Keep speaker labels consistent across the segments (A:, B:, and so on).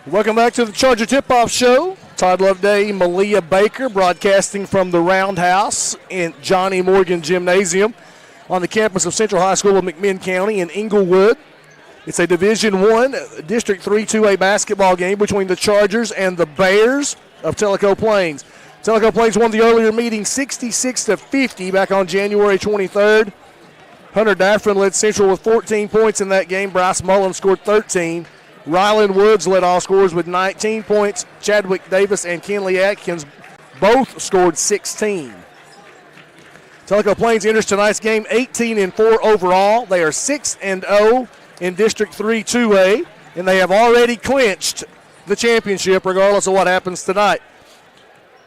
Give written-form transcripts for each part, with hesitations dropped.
A: Welcome back to the Charger Tip-Off Show. Todd Loveday, Malia Baker, broadcasting from the Roundhouse in Johnny Morgan Gymnasium on the campus of Central High School of McMinn County in Inglewood. It's a Division I District 3 2A basketball game between the Chargers and the Bears of Tellico Plains. Tellico Plains won the earlier meeting 66-50 back on January 23rd. Hunter Daffrin led Central with 14 points in that game. Bryce Mullen scored 13. Ryland Woods led all scorers with 19 points. Chadwick Davis and Kenley Atkins both scored 16. Tellico Plains enters tonight's game 18-4 overall. They are 6-0 in District 3 2A, and they have already clinched the championship regardless of what happens tonight.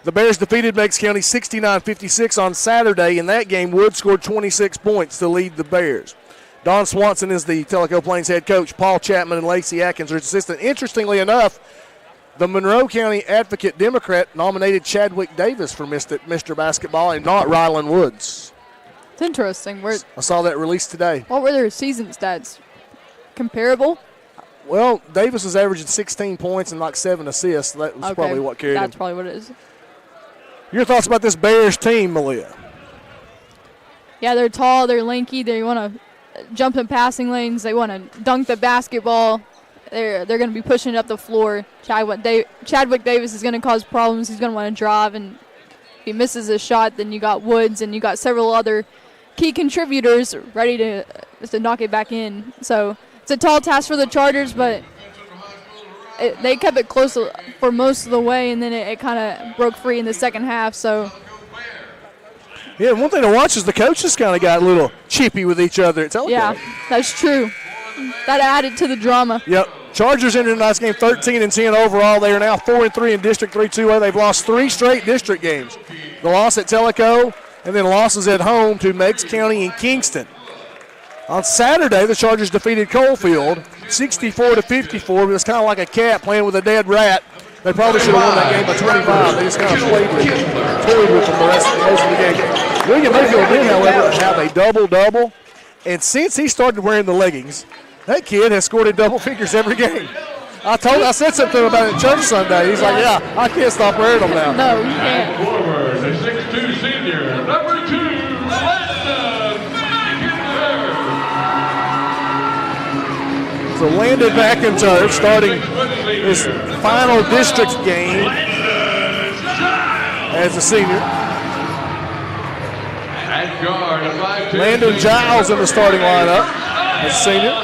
A: The Bears defeated Meigs County 69-56 on Saturday. In that game, Woods scored 26 points to lead the Bears. Don Swanson is the Tellico Plains head coach. Paul Chapman and Lacey Atkins are his assistant. Interestingly enough, the Monroe County Advocate Democrat nominated Chadwick Davis for Mr. Basketball and not Ryland Woods.
B: It's interesting.
A: I saw that released today.
B: What were their season stats? Comparable?
A: Well, Davis is averaging 16 points and like 7 assists. That was probably what carried him.
B: That's probably what it is.
A: Your thoughts about this Bears team, Malia?
B: Yeah, they're tall, they're lanky, they want to jump in passing lanes, they want to dunk the basketball. They're going to be pushing it up the floor. Chadwick Davis is going to cause problems. He's going to want to drive, and if he misses a shot, then you got Woods and you got several other key contributors ready to knock it back in. So it's a tall task for the Chargers, but they kept it close for most of the way, and then it kind of broke free in the second half. So,
A: yeah, one thing to watch is the coaches kind of got a little chippy with each other.
B: Yeah, that's true. That added to the drama.
A: Yep. Chargers entered tonight's game 13-10 overall. They are now 4-3 in District 3 2A. They've lost 3 straight district games. The loss at Tellico, and then losses at home to Meigs County and Kingston. On Saturday, the Chargers defeated Coalfield 64-54, but it's kind of like a cat playing with a dead rat. They probably should have won that game by 25. They just kind of toyed with them most of the game. William Mayfield did, however, have a double-double, and since he started wearing the leggings, that kid has scored in double figures every game. I said something to him about it at church Sunday. He's like, yeah, I can't stop wearing them now.
B: No, you can't.
C: Forward, the 6'2 senior, number 2,
A: So Landon McIntyre starting his final district game as a senior. Landon Giles in the starting lineup as a senior.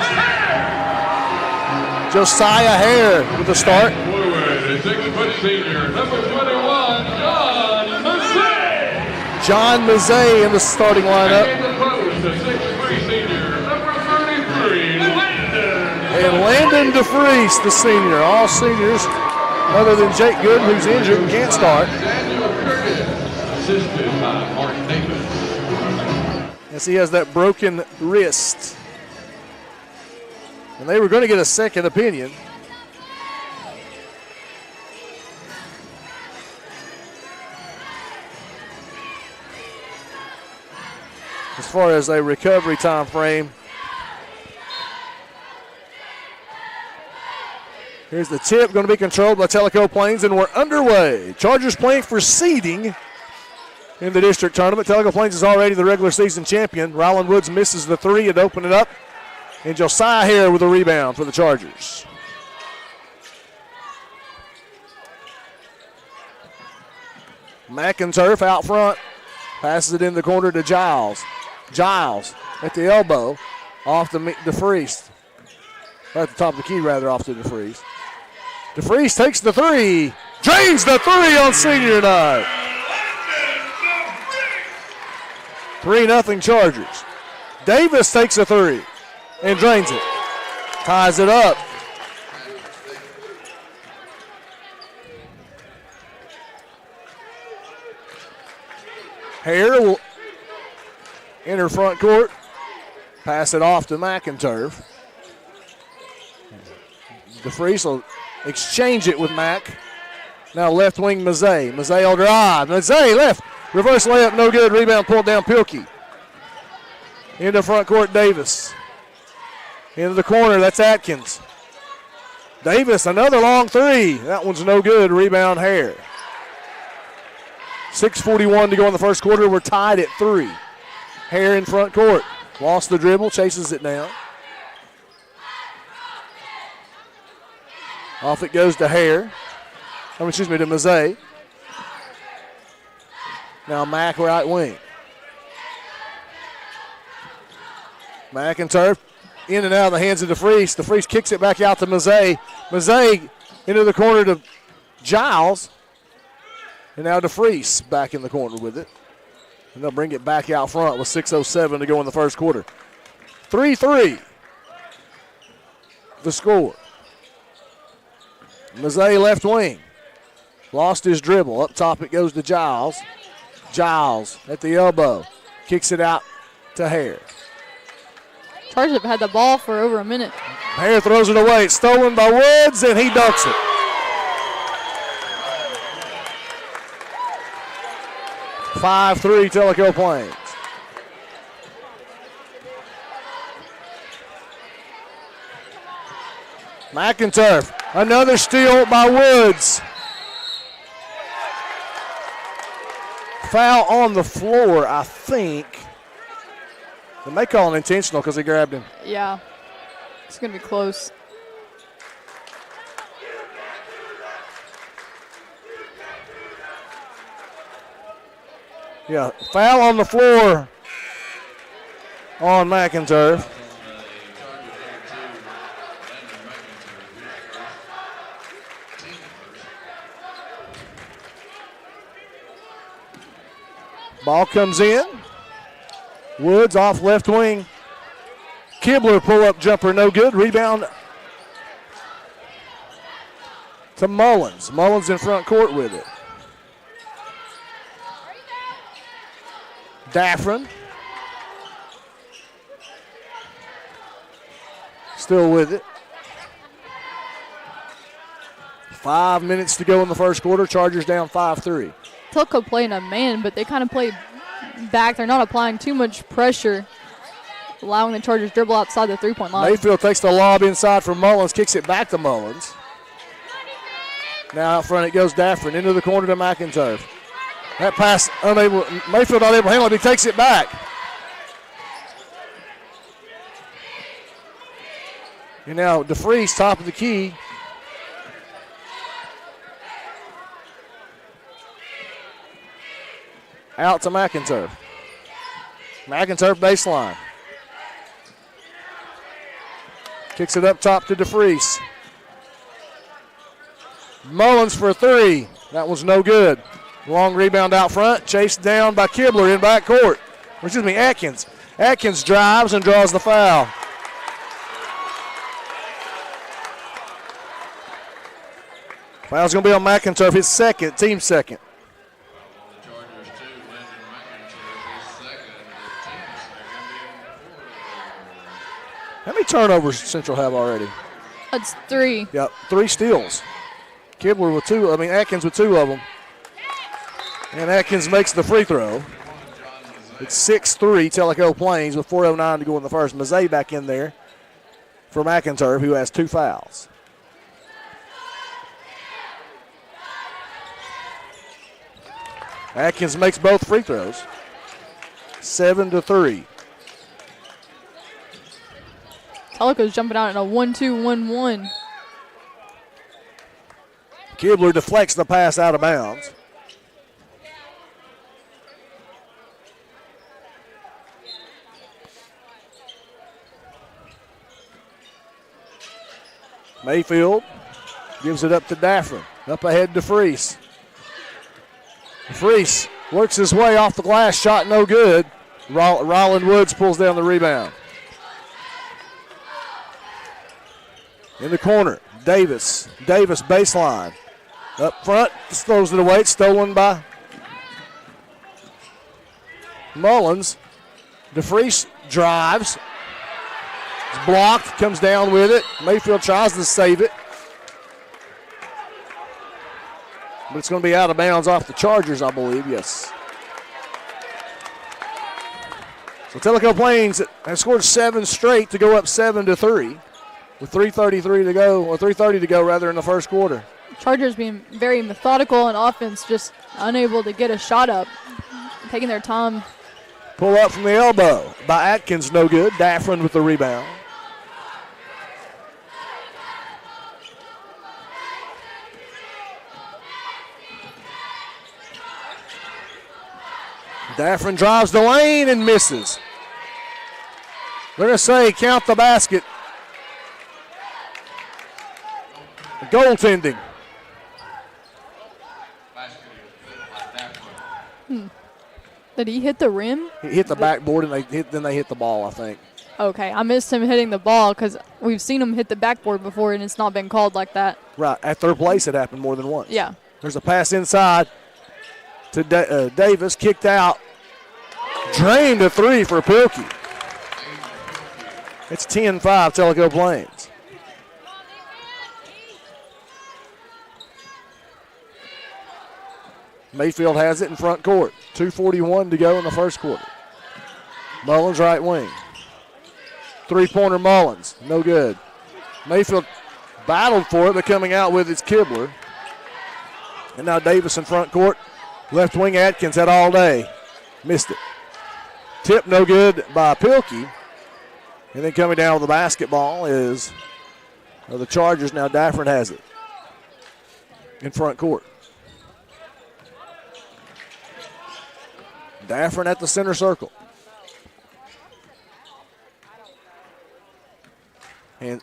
A: Josiah Hare with the start.
C: Forward, the 6' senior, number 21, John Mazzei.
A: John Mazzei in the starting lineup.
C: And the post, the 6'3 senior, number 33,
A: And Landon DeFries, the senior. All seniors other than Jake Gooden, who's injured and can't start.
C: Daniel Curtis, assisted by Mark Davis.
A: As he has that broken wrist. And they were going to get a second opinion. As far as a recovery time frame. Here's the tip, going to be controlled by Tellico Plains, and we're underway. Chargers playing for seeding in the district tournament. Tellico Plains is already the regular season champion. Ryland Woods misses the three and open it up. And Josiah Hare with a rebound for the Chargers. McInturf out front. Passes it in the corner to Giles. Giles at the elbow. Off to DeFries. At the top of the key, rather, off to DeFries. DeFries takes the three. Drains the three on senior night. 3-0 Chargers. Davis takes a three and drains it. Ties it up. Hare will enter front court. Pass it off to McInturf. DeFries will exchange it with Mack. Now left wing Mazzei. Mazzei will drive. Mazzei left. Reverse layup, no good. Rebound pulled down Pilkey. Into front court, Davis. Into the corner, that's Atkins. Davis, another long three. That one's no good. Rebound, Hare. 6:41 to go in the first quarter. We're tied at 3. Hare in front court. Lost the dribble, chases it down. Off it goes to Hare. To Mazzei. Now Mack right wing. McInturf in and out of the hands of DeFreeze. DeFreeze kicks it back out to Mazzei. Mazzei into the corner to Giles. And now DeFreeze back in the corner with it. And they'll bring it back out front with 6:07 to go in the first quarter. 3-3. The score. Mazzei left wing. Lost his dribble. Up top it goes to Giles. Giles at the elbow. Kicks it out to Hare.
B: Chargers have had the ball for over a minute.
A: Hare throws it away. It's stolen by Woods, and he dunks it. (5-3) Tellico Plains. McInturf. Another steal by Woods. Foul on the floor, I think. They may call it intentional because he grabbed him.
B: Yeah. It's going to be close.
A: Yeah, foul on the floor on McInturf. Ball comes in. Woods off left wing. Kibler pull-up jumper, no good. Rebound to Mullins. Mullins in front court with it. Daffron. Still with it. 5 minutes to go in the first quarter. Chargers down 5-3.
B: Telco playing a man, but they kind of play back. They're not applying too much pressure, allowing the Chargers dribble outside the three-point line.
A: Mayfield takes the lob inside from Mullins, kicks it back to Mullins. Now out front it goes Daffron into the corner to McInturf. That pass unable, Mayfield not able to handle it, he takes it back. And now DeFreeze, top of the key. Out to McInturf. McInturf baseline. Kicks it up top to DeFreeze. Mullins for 3. That was no good. Long rebound out front. Chased down by Kibler in backcourt. Atkins. Atkins drives and draws the foul. Foul's going to be on McInturf, his second, team second. How many turnovers Central have already?
B: That's 3.
A: Yep, 3 steals. Kibler with 2, Atkins with 2 of them. And Atkins makes the free throw. It's 6-3 Tellico Plains with 4:09 to go in the first. Mazzei back in there for McInturf, who has 2 fouls. Atkins makes both free throws. 7-3.
B: Tellico's jumping out in a 1-2-1-1.
A: Kibler deflects the pass out of bounds. Mayfield gives it up to Daffron. Up ahead to Freese. Freese works his way off the glass, shot no good. Ryland Woods pulls down the rebound. In the corner, Davis. Davis baseline. Up front, throws it away. It's stolen by Mullins. DeFreeze drives. It's blocked, comes down with it. Mayfield tries to save it. But it's going to be out of bounds off the Chargers, I believe, yes. So Tellico Plains has scored 7 straight to go up 7-3. with 3:33 to go, or 3:30 to go rather in the first quarter.
B: Chargers being very methodical on offense, just unable to get a shot up, taking their time.
A: Pull up from the elbow by Atkins, no good. Daffrin with the rebound. Daffrin drives the lane and misses. They're going to say count the basket. Goaltending.
B: Did he hit the rim?
A: He hit the backboard and then they hit the ball, I think.
B: Okay, I missed him hitting the ball because we've seen him hit the backboard before and it's not been called like that.
A: Right, at third place it happened more than once.
B: Yeah.
A: There's a pass inside to Davis, kicked out. Drained a three for Pilkey. It's 10-5 Tellico Plains. Mayfield has it in front court. 2:41 to go in the first quarter. Mullins right wing. Three-pointer Mullins, no good. Mayfield battled for it, but coming out with it's Kibler. And now Davis in front court. Left wing Atkins had all day. Missed it. Tip no good by Pilkey. And then coming down with the basketball is the Chargers. Now Daffrin has it in front court. Daffrin at the center circle. And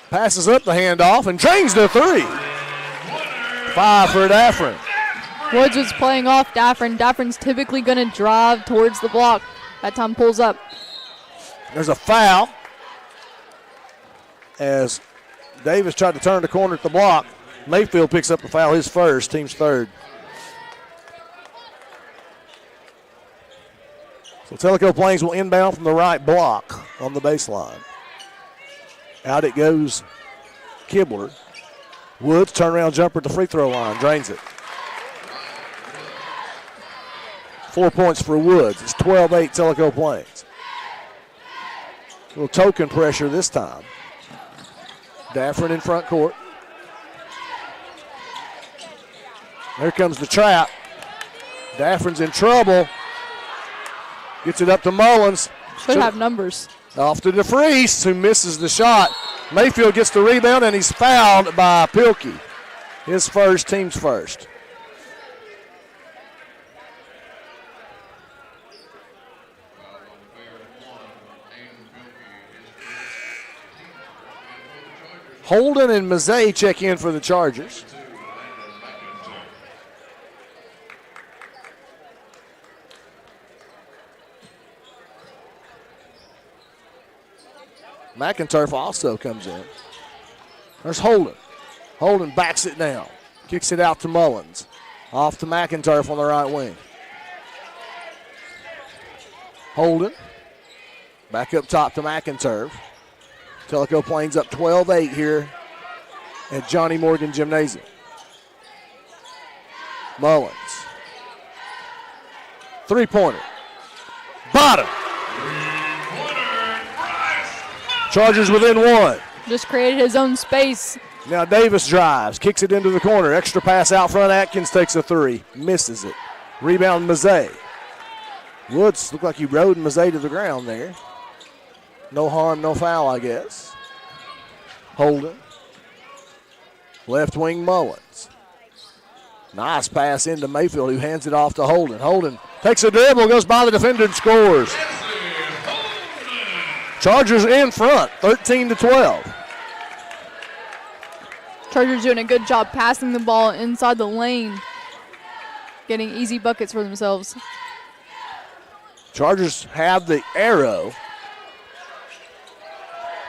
A: passes up the handoff and drains the three. 5 for Daffrin.
B: Woods was playing off Daffrin. Daffrin's typically going to drive towards the block. That time pulls up.
A: There's a foul as Davis tried to turn the corner at the block. Mayfield picks up the foul, his first, team's third. So Tellico Plains will inbound from the right block on the baseline. Out it goes Kibler. Woods, turnaround jumper at the free throw line, drains it. 4 points for Woods. It's 12-8 Tellico Plains. A little token pressure this time. Daffrin in front court. There comes the trap. Daffrin's in trouble. Gets it up to Mullins.
B: Should have numbers.
A: Off to DeFreeze, who misses the shot. Mayfield gets the rebound, and he's fouled by Pilkey. His first, team's first. Holden and Mazzei check in for the Chargers. McInturf also comes in. There's Holden. Holden backs it down. Kicks it out to Mullins. Off to McInturf on the right wing. Holden. Back up top to McInturf. Tellico Plains up 12-8 here at Johnny Morgan Gymnasium. Mullins. Three-pointer. Bottom. Chargers within one.
B: Just created his own space.
A: Now Davis drives, kicks it into the corner. Extra pass out front. Atkins takes a three. Misses it. Rebound Mazzei. Woods looked like he rode Mazzei to the ground there. No harm, no foul, I guess. Holden. Left wing Mullins. Nice pass into Mayfield, who hands it off to Holden. Holden takes a dribble, goes by the defender and scores. Chargers in front, 13-12.
B: Chargers doing a good job passing the ball inside the lane, getting easy buckets for themselves.
A: Chargers have the arrow.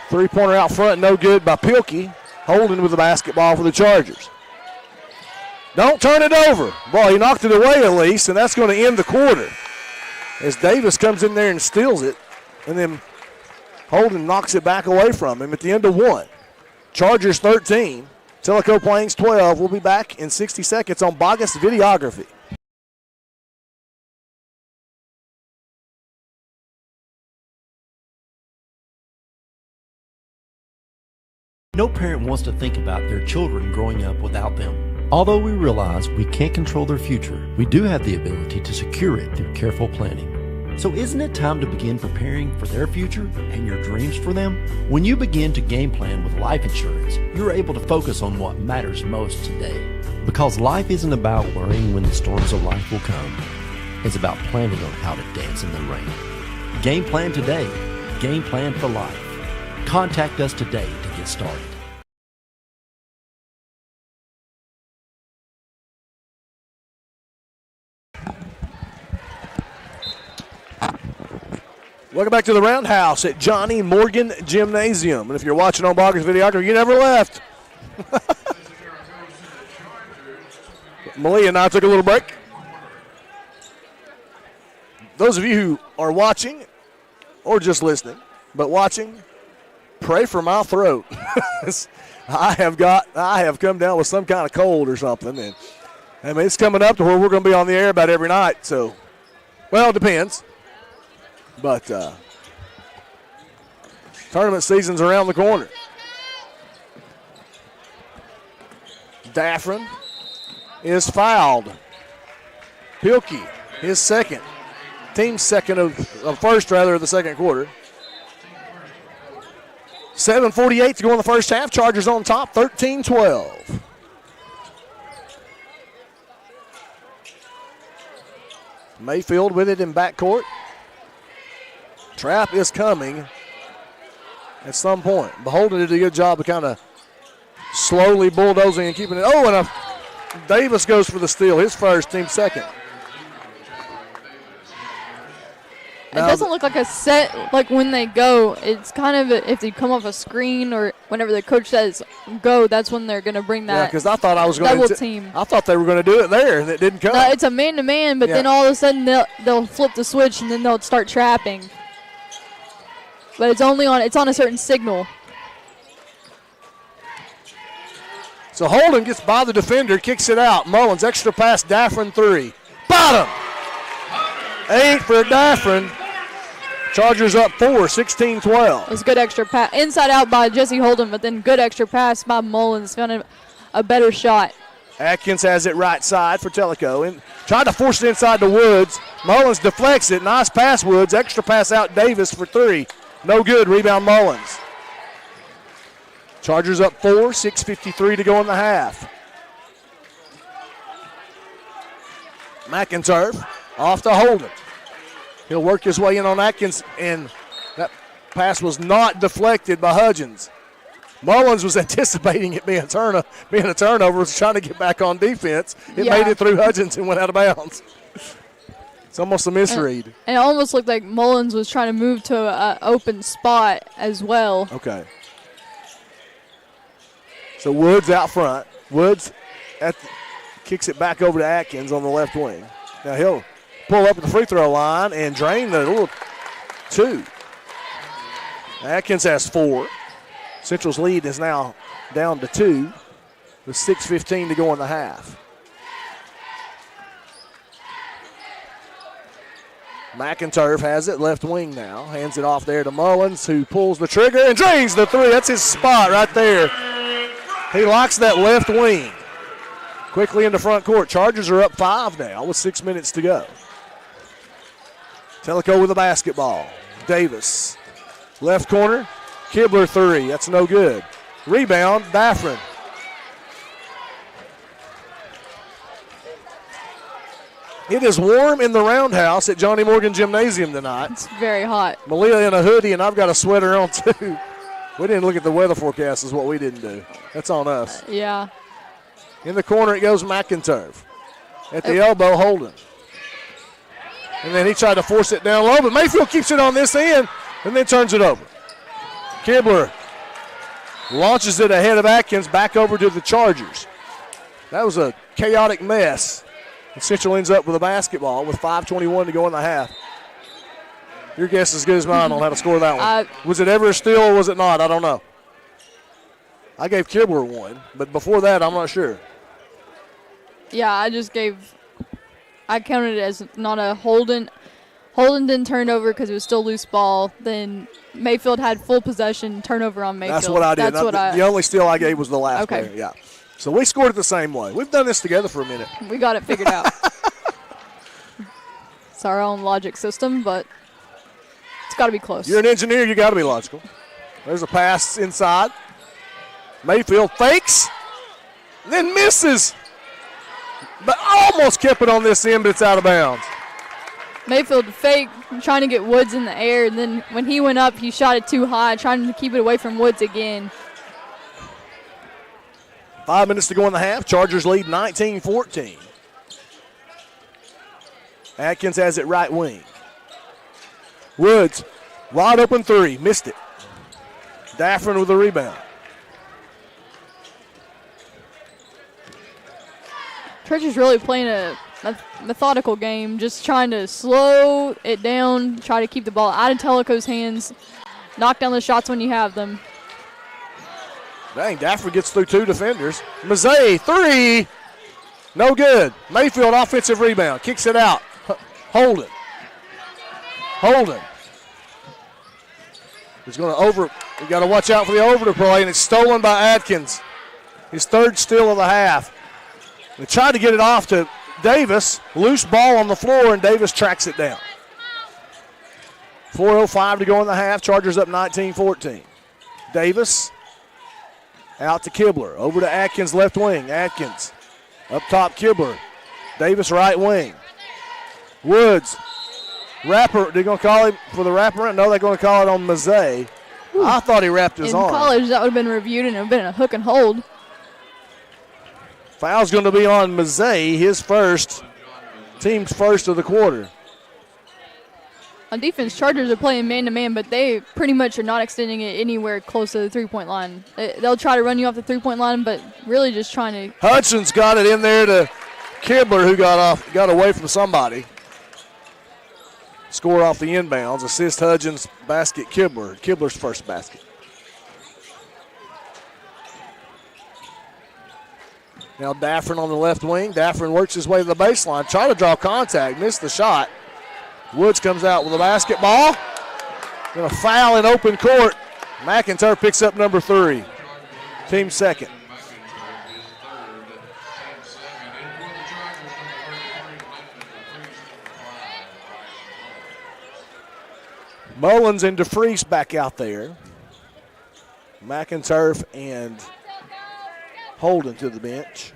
A: Three-pointer out front, no good by Pilkey. Holden with the basketball for the Chargers. Don't turn it over. Boy, he knocked it away at least, and that's going to end the quarter. As Davis comes in there and steals it, and then Holden knocks it back away from him at the end of one. Chargers 13, Tellico Plains 12. We'll be back in 60 seconds on Bogus Videography.
D: No parent wants to think about their children growing up without them. Although we realize we can't control their future, we do have the ability to secure it through careful planning. So isn't it time to begin preparing for their future and your dreams for them? When you begin to game plan with life insurance, you're able to focus on what matters most today. Because life isn't about worrying when the storms of life will come. It's about planning on how to dance in the rain. Game plan today. Game plan for life. Contact us today to get started.
A: Welcome back to the Roundhouse at Johnny Morgan Gymnasium. And if you're watching on Bogger's Videography, you never left. Malia and I took a little break. Those of you who are watching or just listening, but watching, pray for my throat. I have come down with some kind of cold or something. And I mean, it's coming up to where we're going to be on the air about every night. So, well, it depends. But tournament season's around the corner. Daffrin is fouled. Pilkey, his second. Team's second of first, rather, of the second quarter. 7:48 to go in the first half. Chargers on top, 13-12. Mayfield with it in backcourt. Trap is coming at some point. Beholden did a good job of kind of slowly bulldozing and keeping it. Oh, and Davis goes for the steal. His first, team second.
B: It doesn't look like a set, like when they go. It's kind of if they come off a screen or whenever the coach says go, that's when they're going to bring that.
A: Yeah, because I thought I was going
B: double team.
A: I thought they were going to do it there, and it didn't come.
B: No, it's a man-to-man, but then all of a sudden they'll flip the switch and then they'll start trapping. But it's only on a certain signal.
A: So Holden gets by the defender, kicks it out. Mullins, extra pass, Daffrin 3. Bottom! 8 for Daffrin. Chargers up 4, 16-12.
B: It's good extra pass. Inside out by Jesse Holden, but then good extra pass by Mullins. Found a better shot.
A: Atkins has it right side for Tellico. And tried to force it inside the Woods. Mullins deflects it. Nice pass, Woods. Extra pass out Davis for 3. No good. Rebound Mullins. Chargers up 4, 6:53 to go in the half. McInturf off to Holden. He'll work his way in on Atkins, and that pass was not deflected by Hudgens. Mullins was anticipating it being a turnover, was trying to get back on defense. It made it through Hudgens and went out of bounds. It's almost a misread.
B: And it almost looked like Mullins was trying to move to an open spot as well.
A: Okay. So Woods out front. Woods kicks it back over to Atkins on the left wing. Now he'll pull up at the free throw line and drain the little 2. Atkins has 4. Central's lead is now down to 2 with 6:15 to go in the half. McInturf has it, left wing now. Hands it off there to Mullins, who pulls the trigger and drains the 3. That's his spot right there. He locks that left wing. Quickly into front court. Chargers are up 5 now with 6 minutes to go. Tellico with the basketball. Davis. Left corner. Kibler 3. That's no good. Rebound, Daffrin. It is warm in the Roundhouse at Johnny Morgan Gymnasium tonight.
B: It's very hot.
A: Malia in a hoodie, and I've got a sweater on too. We didn't look at the weather forecast is what we didn't do. That's on us.
B: Yeah.
A: In the corner it goes McInturf. At the elbow, Holden. And then he tried to force it down low, but Mayfield keeps it on this end and then turns it over. Kibler launches it ahead of Atkins back over to the Chargers. That was a chaotic mess. And Central ends up with a basketball with 5:21 to go in the half. Your guess is as good as mine on how to score that one. Was it ever a steal or was it not? I don't know. I gave Kibler 1, but before that, I'm not sure.
B: Yeah, I counted it as not a Holden. Holden didn't turn over because it was still loose ball. Then Mayfield had full possession, turnover on Mayfield.
A: That's what I did. The only steal I gave was the last player. Yeah. So we scored it the same way. We've done this together for a minute.
B: We got it figured out. It's our own logic system, but it's got to be close.
A: You're an engineer. You got to be logical. There's a pass inside. Mayfield fakes, then misses, but almost kept it on this end, but it's out of bounds.
B: Mayfield fake, trying to get Woods in the air, and then when he went up, he shot it too high, trying to keep it away from Woods again.
A: 5 minutes to go in the half. Chargers lead 19-14. Atkins has it right wing. Woods, wide open three, missed it. Daffrin with the rebound.
B: Chargers really playing a methodical game, just trying to slow it down, try to keep the ball out of Tellico's hands, knock down the shots when you have them.
A: Dang, Daffrin gets through two defenders. Mazzei, three. No good. Mayfield offensive rebound. Kicks it out. Holden. He's going to over. You got to watch out for the overplay, and it's stolen by Atkins. His third steal of the half. They tried to get it off to Davis. Loose ball on the floor, and Davis tracks it down. 4:05 to go in the half. Chargers up 19-14. Davis out to Kibler. Over to Atkins, left wing. Atkins up top, Kibler. Davis, right wing. Woods. Wrapper. They're going to call him for the wraparound? No, they're going to call it on Mazzei. I thought he wrapped his arm.
B: In college, that would have been reviewed, and it would have been a hook and hold.
A: Foul's going to be on Mazzei, his first, team's first of the quarter.
B: On defense, Chargers are playing man-to-man, but they pretty much are not extending it anywhere close to the three-point line. They'll try to run you off the three-point line, but really just trying to.
A: Hudson's got it in there to Kibler, who got away from somebody. Score off the inbounds. Assist Hudgens, basket Kibler. Kibler's first basket. Now Daffrin on the left wing. Daffrin works his way to the baseline. Try to draw contact. Missed the shot. Woods comes out with a basketball. Going to foul in open court. McIntyre picks up number 3. Team second. Mullins and DeFreeze back out there. McIntyre and Holden to the bench.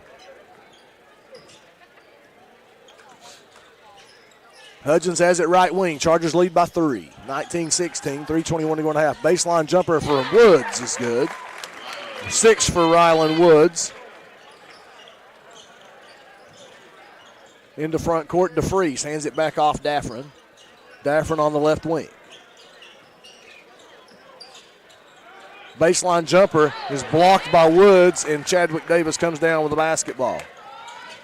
A: Hudgens has it right wing. Chargers lead by 3. 19-16, 3:21 to go in the half. Baseline jumper for Woods is good. 6 for Rylan Woods. Into front court, DeFreeze hands it back off Daffrin. Daffrin on the left wing. Baseline jumper is blocked by Woods, and Chadwick Davis comes down with the basketball.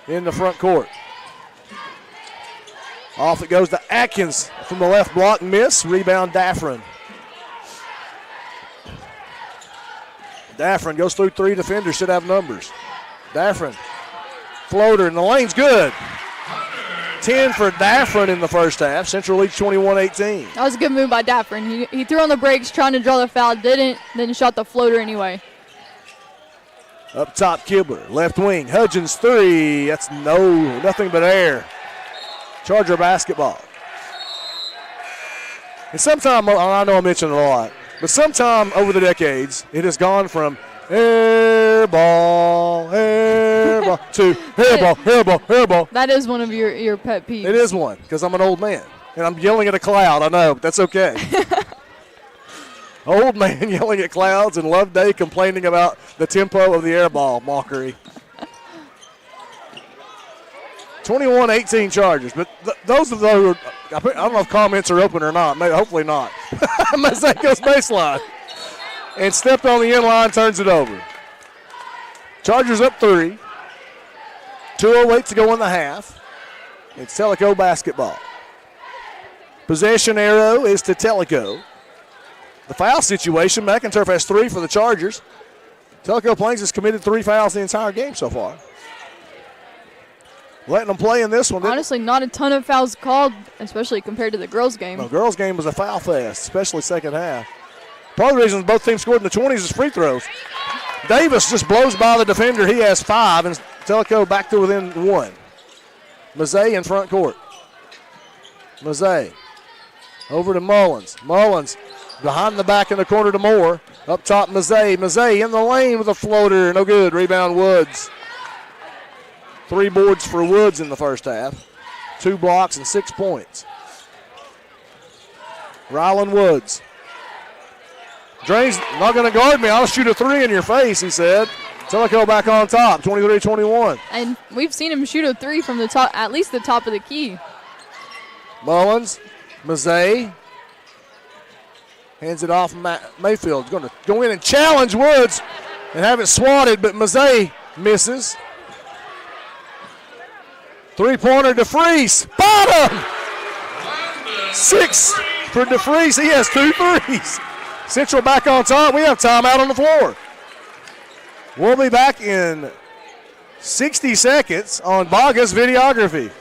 A: In the front court. Off it goes to Atkins from the left block, miss. Rebound Daffrin. Daffrin goes through 3 defenders, should have numbers. Daffrin, floater, and the lane's good. 10 for Daffrin in the first half. Central leads 21-18.
B: That was a good move by Daffrin. He threw on the brakes trying to draw the foul, didn't, then shot the floater anyway.
A: Up top, Kibler, left wing. Hudgens 3. That's nothing but air. Charger basketball. And sometime, I know I mentioned it a lot, but sometime over the decades, it has gone from air ball to air ball.
B: That is one of your pet peeves.
A: It is one, because I'm an old man. And I'm yelling at a cloud, I know, but that's okay. Old man yelling at clouds and Loveday complaining about the tempo of the air ball mockery. 21-18 Chargers, but those of those, I don't know if comments are open or not. Maybe, hopefully not. Mazzei goes baseline and stepped on the end line, turns it over. Chargers up 3. 2:08 to go in the half. It's Tellico basketball. Possession arrow is to Tellico. The foul situation, McIntyre has 3 for the Chargers. Tellico Plains has committed 3 fouls the entire game so far. letting them play in this one.
B: Honestly, not a ton of fouls called, especially compared to the girls' game.
A: The girls' game was a foul fest, especially second half. Part of the reason both teams scored in the 20s is free throws. Davis just blows by the defender. He has 5, and Tellico back to within 1. Mazzei in front court. Mazzei over to Mullins. Mullins behind the back in the corner to Moore. Up top, Mazzei. Mazzei in the lane with a floater. No good. Rebound, Woods. 3 boards for Woods in the first half. 2 blocks and 6 points. Rylan Woods. Drain's not going to guard me. I'll shoot a 3 in your face, he said. Tellico back on top, 23-21.
B: And we've seen him shoot a 3 from the top, at least the top of the key.
A: Mullins, Mazzei. Hands it off. Mayfield's going to go in and challenge Woods and have it swatted, but Mazzei misses. 3-pointer, DeFreeze. Bottom! 6 for DeFreeze. He has 2 threes. Central back on top. We have timeout on the floor. We'll be back in 60 seconds on Bogus Videography.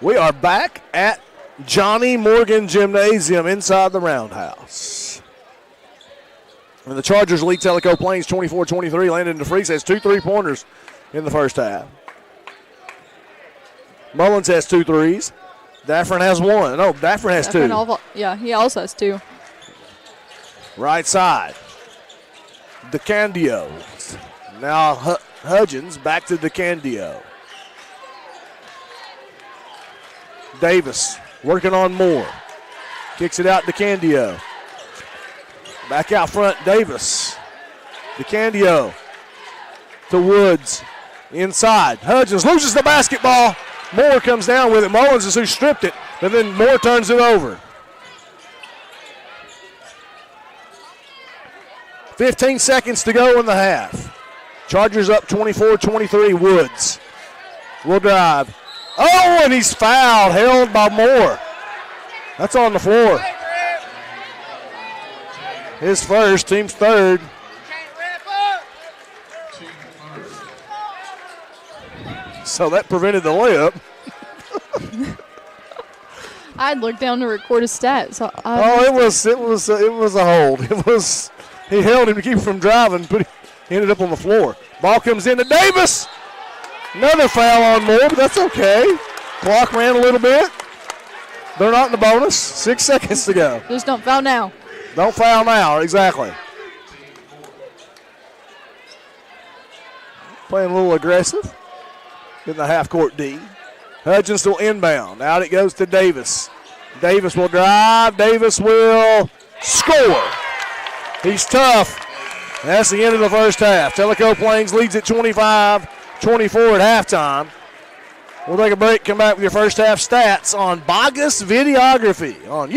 A: We are back at Johnny Morgan Gymnasium inside the Roundhouse. And the Chargers lead Tellico Plains 24-23. Landon DeFreeze has 2 3-pointers in the first half. Mullins has 2 threes. Daffron has 1. No, Daffron has 2.
B: Yeah, he also has 2.
A: Right side. DeCandio. Now Hudgens back to DeCandio. Davis working on Moore. Kicks it out to Candio. Back out front, Davis. DeCandio to Woods. Inside. Hudgens loses the basketball. Moore comes down with it. Mullins is who stripped it, and then Moore turns it over. 15 seconds to go in the half. Chargers up 24-23. Woods will drive. Oh, and he's fouled, held by Moore. That's on the floor. His first, team's third. So that prevented the layup.
B: I'd look down to record a stat. So
A: it was a hold. He held him to keep him from driving, but he ended up on the floor. Ball comes into Davis. Another foul on Moore, but that's okay. Clock ran a little bit. They're not in the bonus. 6 seconds to go.
B: Just don't foul now.
A: Don't foul now, exactly. Playing a little aggressive in the half-court D. Hudgens will inbound. Out it goes to Davis. Davis will drive. Davis will score. He's tough. That's the end of the first half. Tellico Plains leads at 25-24 at halftime. We'll take a break, come back with your first half stats on Bogus Videography on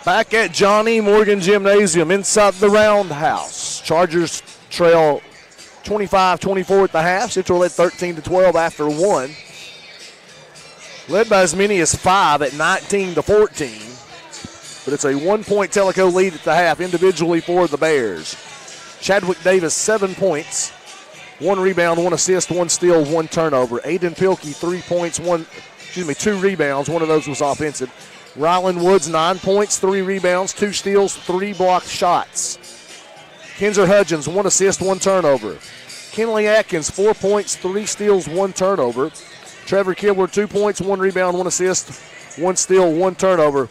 A: Back at Johnny Morgan Gymnasium inside the Roundhouse. Chargers trail 25-24 at the half. Central led 13-12 after one. Led by as many as 5 at 19-14. But it's a 1-point Tellico lead at the half individually for the Bears. Chadwick Davis, 7 points. 1 rebound, 1 assist, 1 steal, 1 turnover. Aiden Pilkey, 3 points, 2 rebounds. 1 of those was offensive. Rylan Woods, 9 points, 3 rebounds, 2 steals, 3 blocked shots. Kinzer Hudgens, 1 assist, 1 turnover. Kenley Atkins, 4 points, 3 steals, 1 turnover. Trevor Kibler, 2 points, 1 rebound, 1 assist, 1 steal, 1 turnover.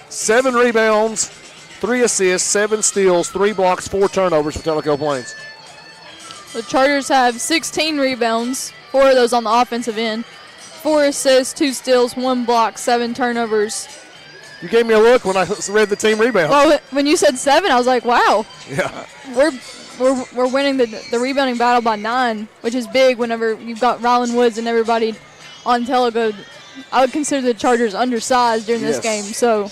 A: 7 rebounds, 3 assists, 7 steals, 3 blocks, 4 turnovers for Tellico Plains.
B: The Chargers have 16 rebounds, 4 of those on the offensive end, 4 assists, 2 steals, 1 block, 7 turnovers.
A: You gave me a look when I read the team rebound.
B: Well, when you said 7, I was like, wow.
A: Yeah.
B: We're winning the rebounding battle by 9, which is big whenever you've got Rylan Woods and everybody on Tellico. I would consider the Chargers undersized during this game. So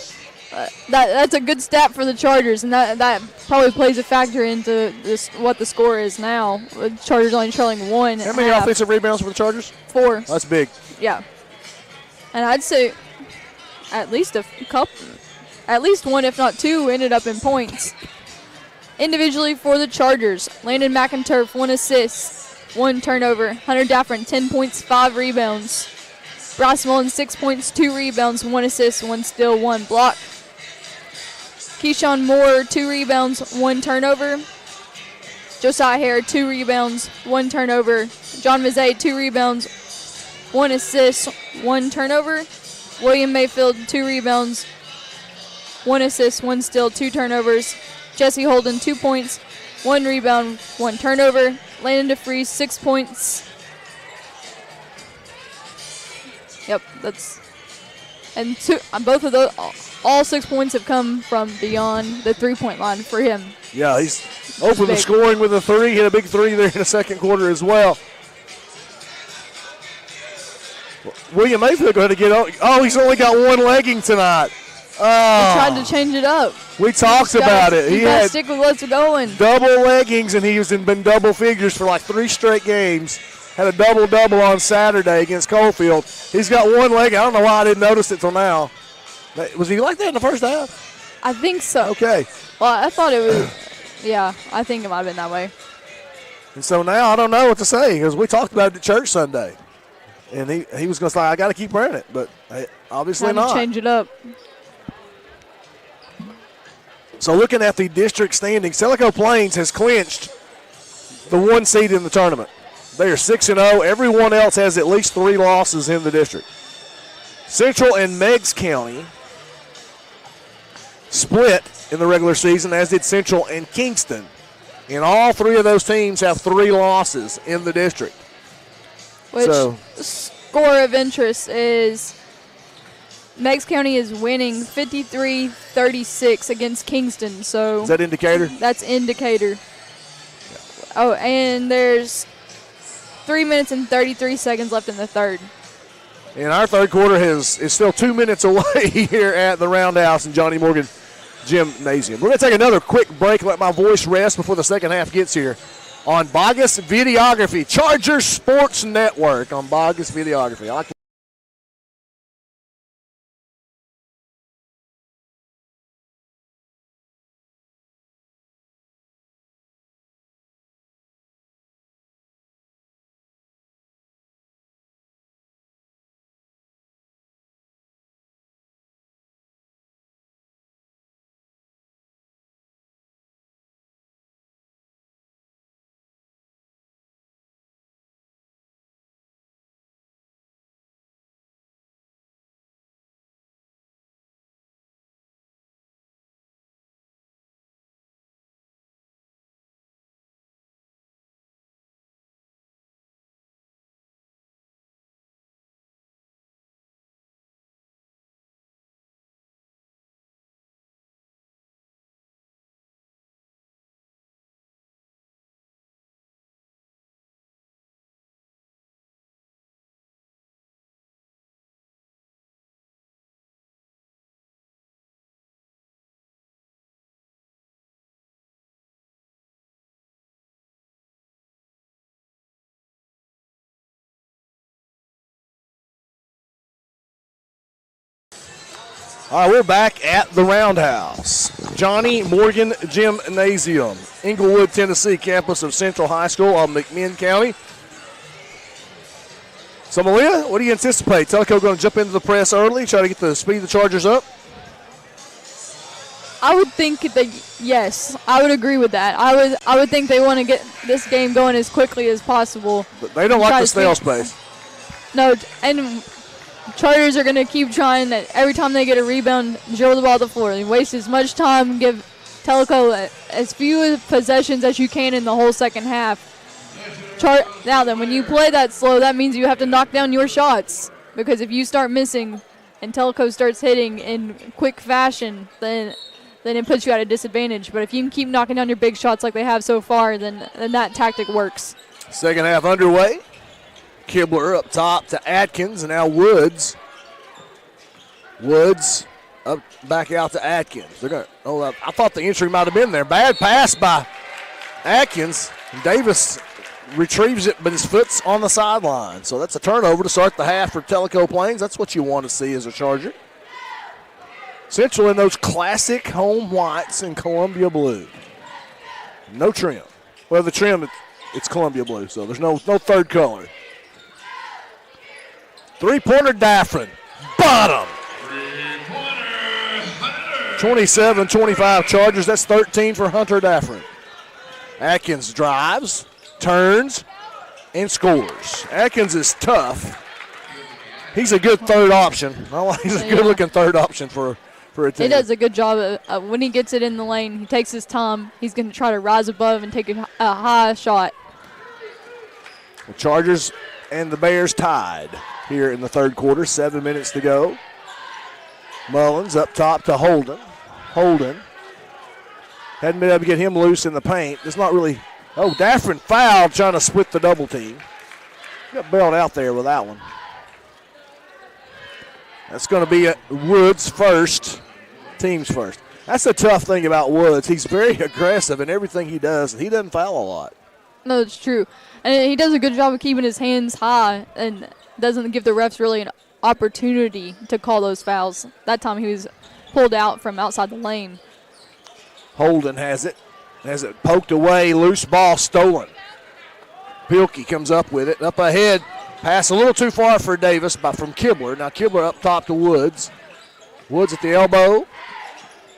B: that's a good stat for the Chargers, and that probably plays a factor into what the score is now. The Chargers only trailing 1.
A: How many offensive rebounds for the Chargers?
B: 4.
A: That's big.
B: Yeah. And I'd say at least a couple, at least 1, if not 2, ended up in points. Individually for the Chargers, Landon McInturf, 1 assist, 1 turnover. Hunter Daffron, 10 points, 5 rebounds. Bryce Mullen, 6 points, 2 rebounds, 1 assist, 1 steal, 1 block. Keyshawn Moore, 2 rebounds, 1 turnover. Josiah Hare, 2 rebounds, 1 turnover. John Mazet, 2 rebounds, 1 assist, 1 turnover. William Mayfield, 2 rebounds, 1 assist, 1 steal, 2 turnovers. Jesse Holden, 2 points, 1 rebound, 1 turnover. Landon DeFries, 6 points. Yep, that's, and both of those, all 6 points have come from beyond the 3-point line for him.
A: Yeah, he's opened the scoring with a 3, hit a big 3 there in the second quarter as well. William Mayfield going to get on. Oh, he's only got 1 legging tonight. Oh.
B: He tried to change it up.
A: We talked about it.
B: He had stick with what's going.
A: Double leggings, and he was been double figures for like 3 straight games. Had a double-double on Saturday against Coalfield. He's got 1 leg. I don't know why I didn't notice it till now. Was he like that in the first half?
B: I think so.
A: Okay.
B: Well, I thought it was, yeah, I think it might have been that way.
A: And so now I don't know what to say because we talked about it at church Sunday. And he was going to say, I got to keep wearing it, but obviously not.
B: Change it up.
A: So looking at the district standings, Tellico Plains has clinched the 1 seed in the tournament. They are 6-0. Everyone else has at least 3 losses in the district. Central and Meigs County split in the regular season, as did Central and Kingston. And all 3 of those teams have 3 losses in the district.
B: Which score of interest is Meigs County is winning 53-36 against Kingston. So
A: is that indicator?
B: That's indicator. Yeah. Oh, and there's 3 minutes and 33 seconds left in the third.
A: And our third quarter is still 2 minutes away here at the Roundhouse in Johnny Morgan Gymnasium. We're going to take another quick break, let my voice rest before the second half gets here on Bogus Videography, Chargers Sports Network on Bogus Videography. All right, we're back at the Roundhouse. Johnny Morgan Gymnasium, Inglewood, Tennessee, campus of Central High School on McMinn County. So, Malia, what do you anticipate? Telco going to jump into the press early, try to get the speed of the Chargers up?
B: I would think that, yes, I would agree with that. I would think they want to get this game going as quickly as possible.
A: But they don't like the stale space.
B: No, and Chargers are going to keep trying that every time they get a rebound, drill the ball to the floor. They waste as much time, give Telco as few possessions as you can in the whole second half. Now then, when you play that slow, that means you have to knock down your shots. Because if you start missing and Telco starts hitting in quick fashion, then it puts you at a disadvantage. But if you can keep knocking down your big shots like they have so far, then that tactic works.
A: Second half underway. Kibler up top to Atkins, and now Woods. Woods up back out to Atkins. They're gonna. Oh, I thought the entry might have been there. Bad pass by Atkins. Davis retrieves it, but his foot's on the sideline. So that's a turnover to start the half for Telco Plains. That's what you want to see as a Charger. Central in those classic home whites in Columbia blue. No trim. Well, the trim, it's Columbia blue, so there's no third color. Three-pointer Daffrin. Bottom. 27-25 Chargers. That's 13 for Hunter Daffrin. Atkins drives, turns, and scores. Atkins is tough. He's a good third option. He's a good-looking third option for a team.
B: He does a good job of when he gets it in the lane. He takes his time. He's going to try to rise above and take a high shot.
A: The Chargers and the Bears tied here in the third quarter. 7 minutes to go. Mullins up top to Holden. Holden hadn't been able to get him loose in the paint. It's not really. Oh, Daffrin fouled trying to split the double team. Got bailed out there with that one. That's going to be Woods first, team's first. That's the tough thing about Woods. He's very aggressive in everything he does, and he doesn't foul a lot.
B: No, it's true. And he does a good job of keeping his hands high and doesn't give the refs really an opportunity to call those fouls. That time he was pulled out from outside the lane.
A: Holden has it poked away, loose ball stolen. Pilkey comes up with it, up ahead. Pass a little too far for Davis from Kibler. Now Kibler up top to Woods. Woods at the elbow.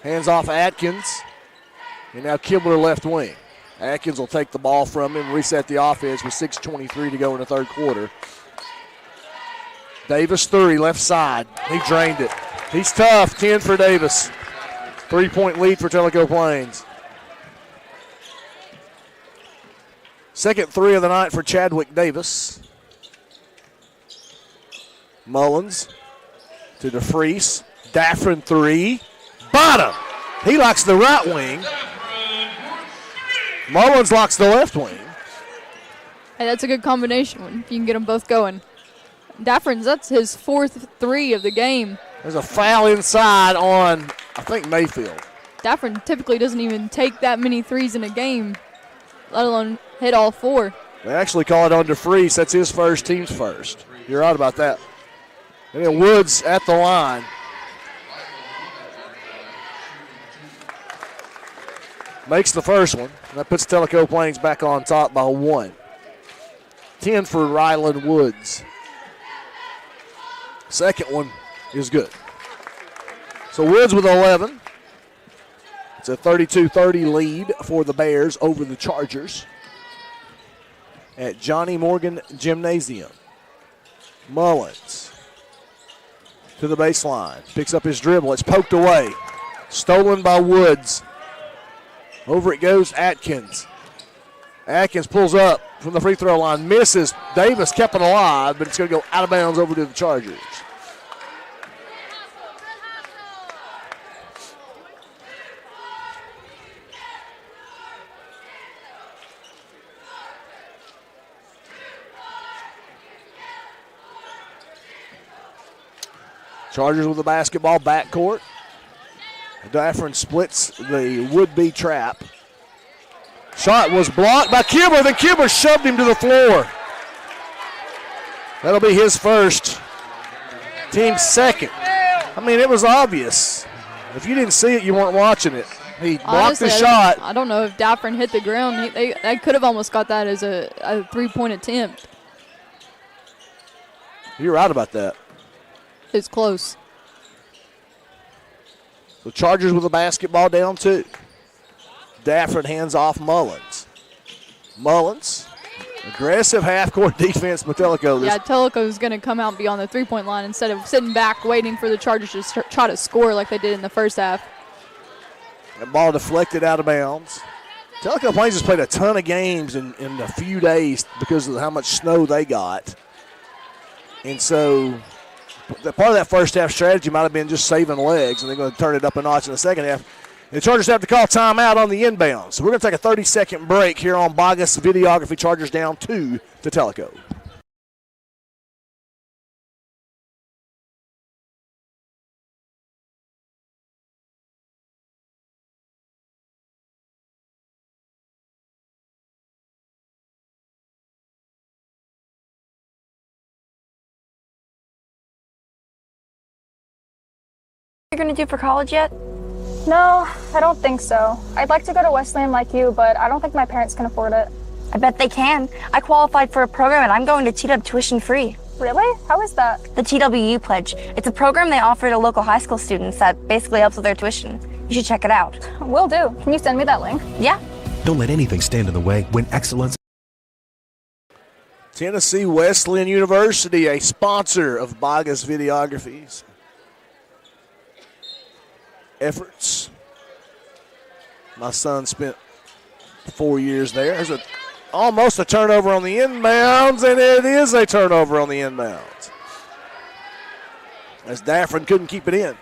A: Hands off Atkins. And now Kibler left wing. Atkins will take the ball from him, reset the offense with 6:23 to go in the third quarter. Davis 3, left side. He drained it. He's tough, 10 for Davis. 3-point lead for Telco Plains. Second three of the night for Chadwick Davis. Mullins to DeFreese. Daffrin 3. Bottom. He locks the right wing. Mullins locks the left wing.
B: Hey, that's a good combination if you can get them both going. Daffrin's, that's his fourth three of the game.
A: There's a foul inside on, I think, Mayfield.
B: Daffrin typically doesn't even take that many threes in a game, let alone hit all four.
A: They actually call it on DeFreese. That's his first, team's first. You're right about that. And then Woods at the line. Makes the first one. That puts Telco Plains back on top by 1. 10 for Ryland Woods. Second one is good. So Woods with 11. It's a 32-30 lead for the Bears over the Chargers at Johnny Morgan Gymnasium. Mullins to the baseline. Picks up his dribble. It's poked away. Stolen by Woods. Over it goes Atkins. Atkins pulls up from the free throw line. Misses. Davis kept it alive, but it's going to go out of bounds over to the Chargers. Chargers with the basketball, backcourt. Daffrin splits the would-be trap. Shot was blocked by Kibler, then Kibler shoved him to the floor. That'll be his first, team's second. I mean, it was obvious. If you didn't see it, you weren't watching it. He blocked
B: Honestly,
A: the shot.
B: I don't know if Daffron hit the ground. They could have almost got that as a three-point attempt.
A: You're right about that.
B: It's close.
A: The Chargers with the basketball down 2. Dafford hands off Mullins. Mullins, aggressive half-court defense, Metellico.
B: Yeah, Tellico's going to come out and be on the three-point line instead of sitting back waiting for the Chargers to try to score like they did in the first half.
A: That ball deflected out of bounds. Tellico Plains has played a ton of games in a few days because of how much snow they got. And so part of that first half strategy might have been just saving legs, and they're going to turn it up a notch in the second half. The Chargers have to call timeout on the inbound. So we're going to take a 30-second break here on Bogus Videography. Chargers down 2 to Tellico.
E: You're gonna do for college yet?
F: No, I don't think so. I'd like to go to Wesleyan like you, but I don't think my parents can afford it.
E: I bet they can. I qualified for a program and I'm going to TW tuition free.
F: Really? How is that?
E: The TWU Pledge. It's a program they offer to local high school students that basically helps with their tuition. You should check it out.
F: Will do. Can you send me that link?
E: Yeah.
G: Don't let anything stand in the way when excellence.
A: Tennessee Wesleyan University, a sponsor of Bogus Videographies efforts. My son spent 4 years there. There's almost a turnover on the inbounds, and it is a turnover on the inbounds, as Daffron couldn't keep it in.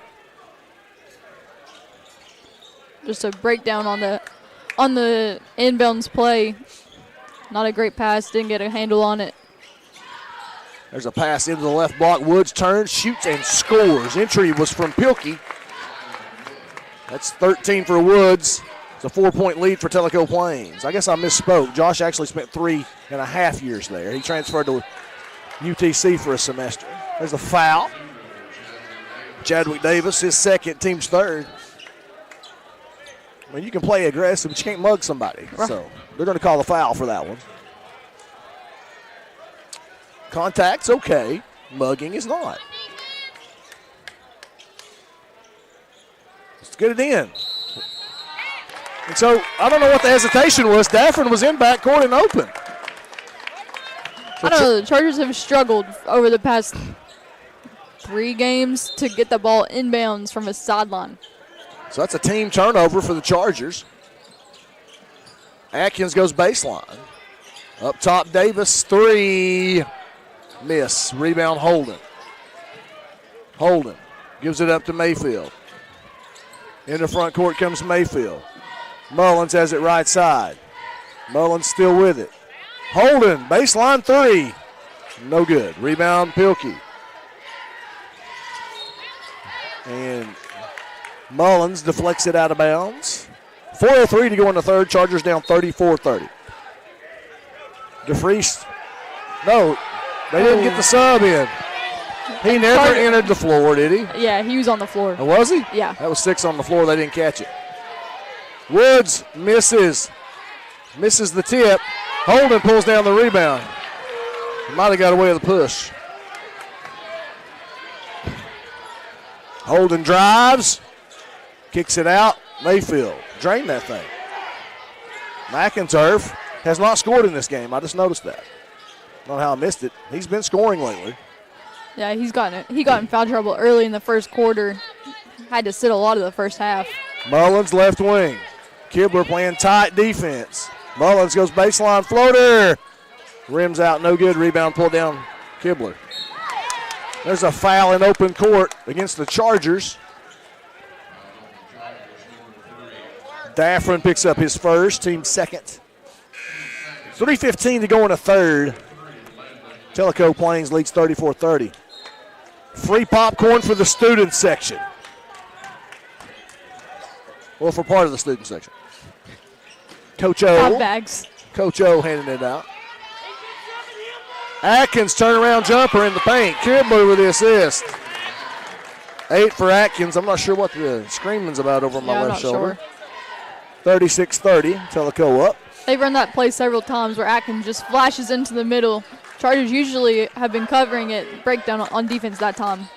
B: Just a breakdown on the inbounds play. Not a great pass. Didn't get a handle on it.
A: There's a pass into the left block. Woods turns, shoots, and scores. Entry was from Pilkey. That's 13 for Woods. It's a 4-point lead for Tellico Plains. I guess I misspoke. Josh actually spent 3.5 years there. He transferred to UTC for a semester. There's a foul. Chadwick Davis, his second, team's third. I mean, you can play aggressive, but you can't mug somebody. Right. So they're going to call the foul for that one. Contact's okay. Mugging is not. Let's get it in. And so I don't know what the hesitation was. Daffron was in backcourt and open. So
B: I don't know. The Chargers have struggled over the past 3 games to get the ball inbounds from a sideline.
A: So that's a team turnover for the Chargers. Atkins goes baseline. Up top, Davis, 3. Miss. Rebound, Holden. Holden gives it up to Mayfield. In the front court comes Mayfield. Mullins has it right side. Mullins still with it. Holden, baseline 3. No good. Rebound, Pilkey. And Mullins deflects it out of bounds. 4:03 to go in the third. Chargers down 34-30. DeFreeze. No, they didn't get the sub in. He never entered the floor, did he?
B: Yeah, he was on the floor.
A: Oh, was he?
B: Yeah.
A: That was 6 on the floor. They didn't catch it. Woods misses. Misses the tip. Holden pulls down the rebound. He might have got away with the push. Holden drives. Kicks it out. Mayfield. Drained that thing. McInturf has not scored in this game. I just noticed that. I don't know how I missed it. He's been scoring lately.
B: Yeah, he got in foul trouble early in the first quarter. Had to sit a lot of the first half.
A: Mullins left wing. Kibler playing tight defense. Mullins goes baseline floater. Rims out, no good. Rebound pulled down Kibler. There's a foul in open court against the Chargers. Daffron picks up his first, team second. 3:15 to go in the third. Tellico Plains leads 34-30. Free popcorn for the student section. Well, for part of the student section. Coach O.
B: Top bags.
A: Coach O handing it out. Atkins turnaround jumper in the paint. Kibler with the assist. 8 for Atkins. I'm not sure what the screaming's about over my
B: I'm
A: left
B: not
A: shoulder.
B: sure.
A: 36-30, Tellico up.
B: They've run that play several times where Atkins just flashes into the middle. Chargers usually have been covering it, breakdown on defense that time.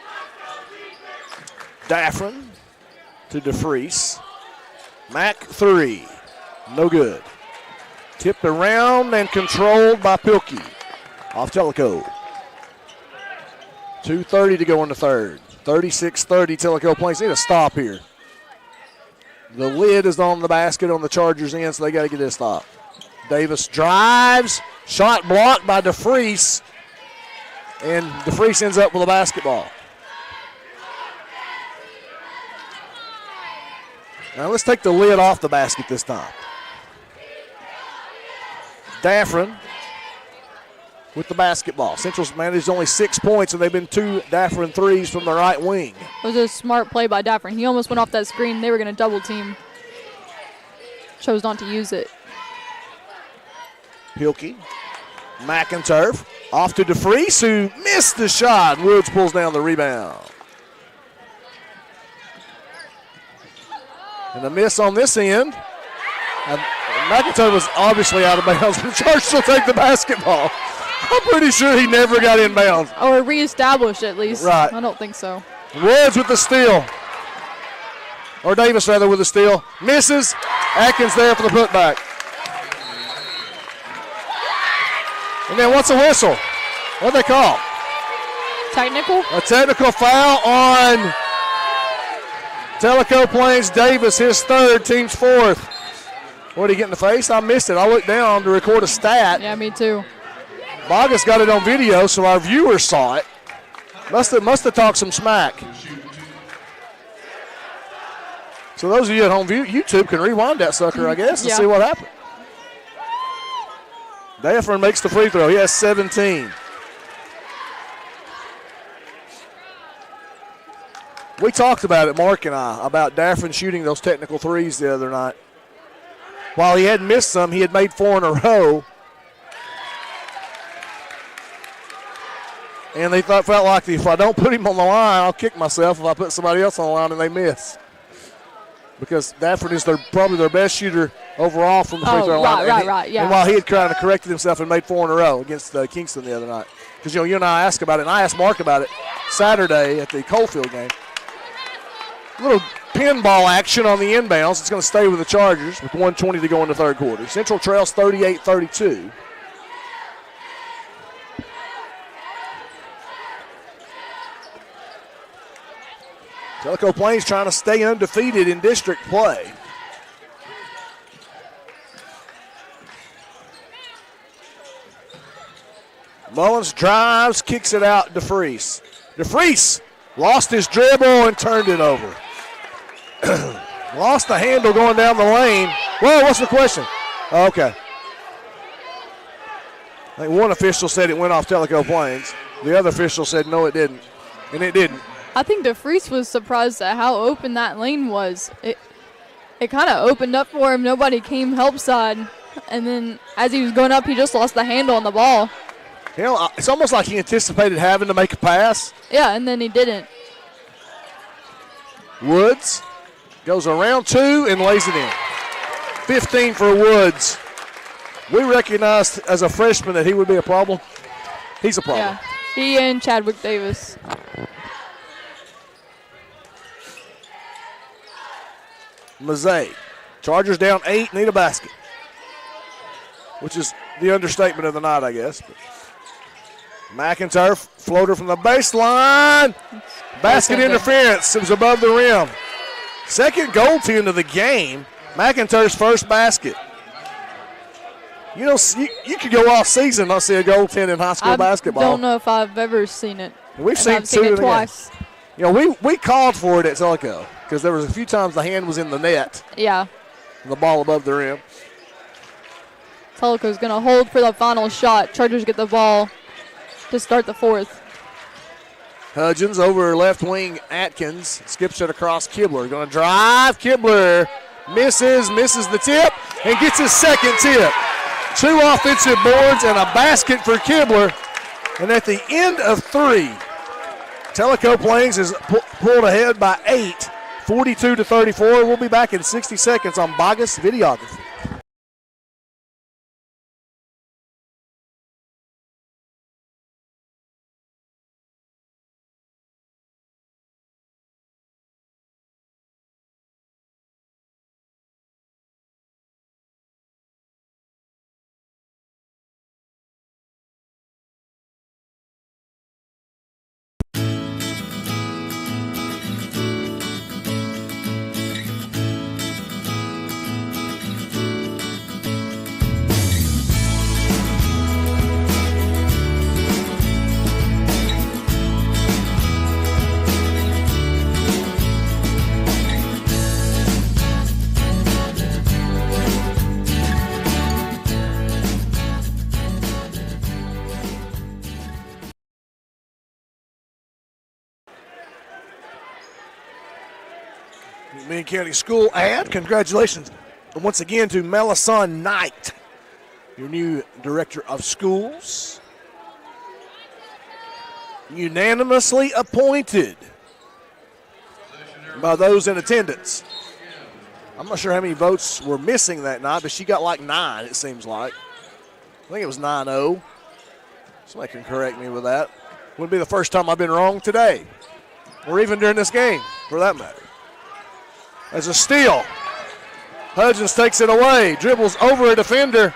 A: Daffrin to DeFreeze. Mack 3. No good. Tipped around and controlled by Pilkey. Off Tellico. 2:30 to go in the third. 36-30, Tellico Plains need a stop here. The lid is on the basket on the Chargers' end, so they got to get it a stop. Davis drives. Shot blocked by DeFreeze. And DeFreeze ends up with a basketball. Now let's take the lid off the basket this time. Daffrin with the basketball. Central's managed only 6 points, and they've been 2 Daffrin threes from the right wing.
B: It was a smart play by Daffrin. He almost went off that screen. They were going to double team. Chose not to use it.
A: Pilkey, McInturf, off to DeFreeze, who missed the shot. Woods pulls down the rebound. And a miss on this end. McInturf was obviously out of bounds, but the Chargers will take the basketball. I'm pretty sure he never got in bounds.
B: Or reestablished at least.
A: Right.
B: I don't think so.
A: Woods with the steal. Or Davis, rather, with the steal. Misses. Atkins there for the putback. And then what's a whistle? What do they call?
B: Technical?
A: A technical foul on Tellico Plains Davis, his third, team's fourth. What did he get in the face? I missed it. I looked down to record a stat.
B: Yeah, me too.
A: Bogus got it on video, so our viewers saw it. Must have talked some smack. So those of you at home YouTube can rewind that sucker, I guess, and see what happened. Daffrin makes the free throw. He has 17. We talked about it, Mark and I, about Daffrin shooting those technical threes the other night. While he had missed some, he had made 4 in a row. And they felt like if I don't put him on the line, I'll kick myself if I put somebody else on the line and they miss. Because Daffrin is probably their best shooter overall from the free throw line.
B: Right, yeah.
A: And while he had kind of corrected himself and made 4 in a row against Kingston the other night. Because, you and I asked about it, and I asked Mark about it Saturday at the Coalfield game. A little pinball action on the inbounds. It's going to stay with the Chargers with 1:20 to go in the third quarter. Central trails 38-32. Tellico Plains trying to stay undefeated in district play. Mullins drives, kicks it out, DeFreeze. DeFreeze lost his dribble and turned it over. Lost the handle going down the lane. Whoa, what's the question? Oh, okay. I think one official said it went off Tellico Plains. The other official said no, it didn't. And it didn't.
B: I think DeFreeze was surprised at how open that lane was. It kind of opened up for him. Nobody came help side. And then as he was going up, he just lost the handle on the ball.
A: Hell, it's almost like he anticipated having to make a pass.
B: Yeah, and then he didn't.
A: Woods goes around 2 and lays it in. 15 for Woods. We recognized as a freshman that he would be a problem. He's a problem.
B: Yeah, he and Chadwick Davis.
A: Mazzei. Chargers down 8, need a basket. Which is the understatement of the night, I guess. But McInturf, floater from the baseline. Basket interference. It was above the rim. Second goaltend of the game. McInturf's first basket. You know, you could go all season not see a goaltend in high school basketball.
B: I don't know if I've ever seen it.
A: We've seen it twice. You know, we called for it at Tellico because there was a few times the hand was in the net.
B: Yeah.
A: And the ball above the rim.
B: Tellico's going to hold for the final shot. Chargers get the ball to start the fourth.
A: Hudgens over left wing. Atkins skips it across Kibler. Going to drive. Kibler misses the tip and gets his second tip. 2 offensive boards and a basket for Kibler. And at the end of 3, Tellico Plains is pulled ahead by 8, 42-34. We'll be back in 60 seconds on Bogus Videography. McMinn County School ad. Congratulations once again to Melisson Knight, your new director of schools. Unanimously appointed by those in attendance. I'm not sure how many votes were missing that night, but she got like 9, it seems like. I think it was 9-0. Somebody can correct me with that. Wouldn't be the first time I've been wrong today, or even during this game, for that matter. As a steal, Hudgens takes it away, dribbles over a defender,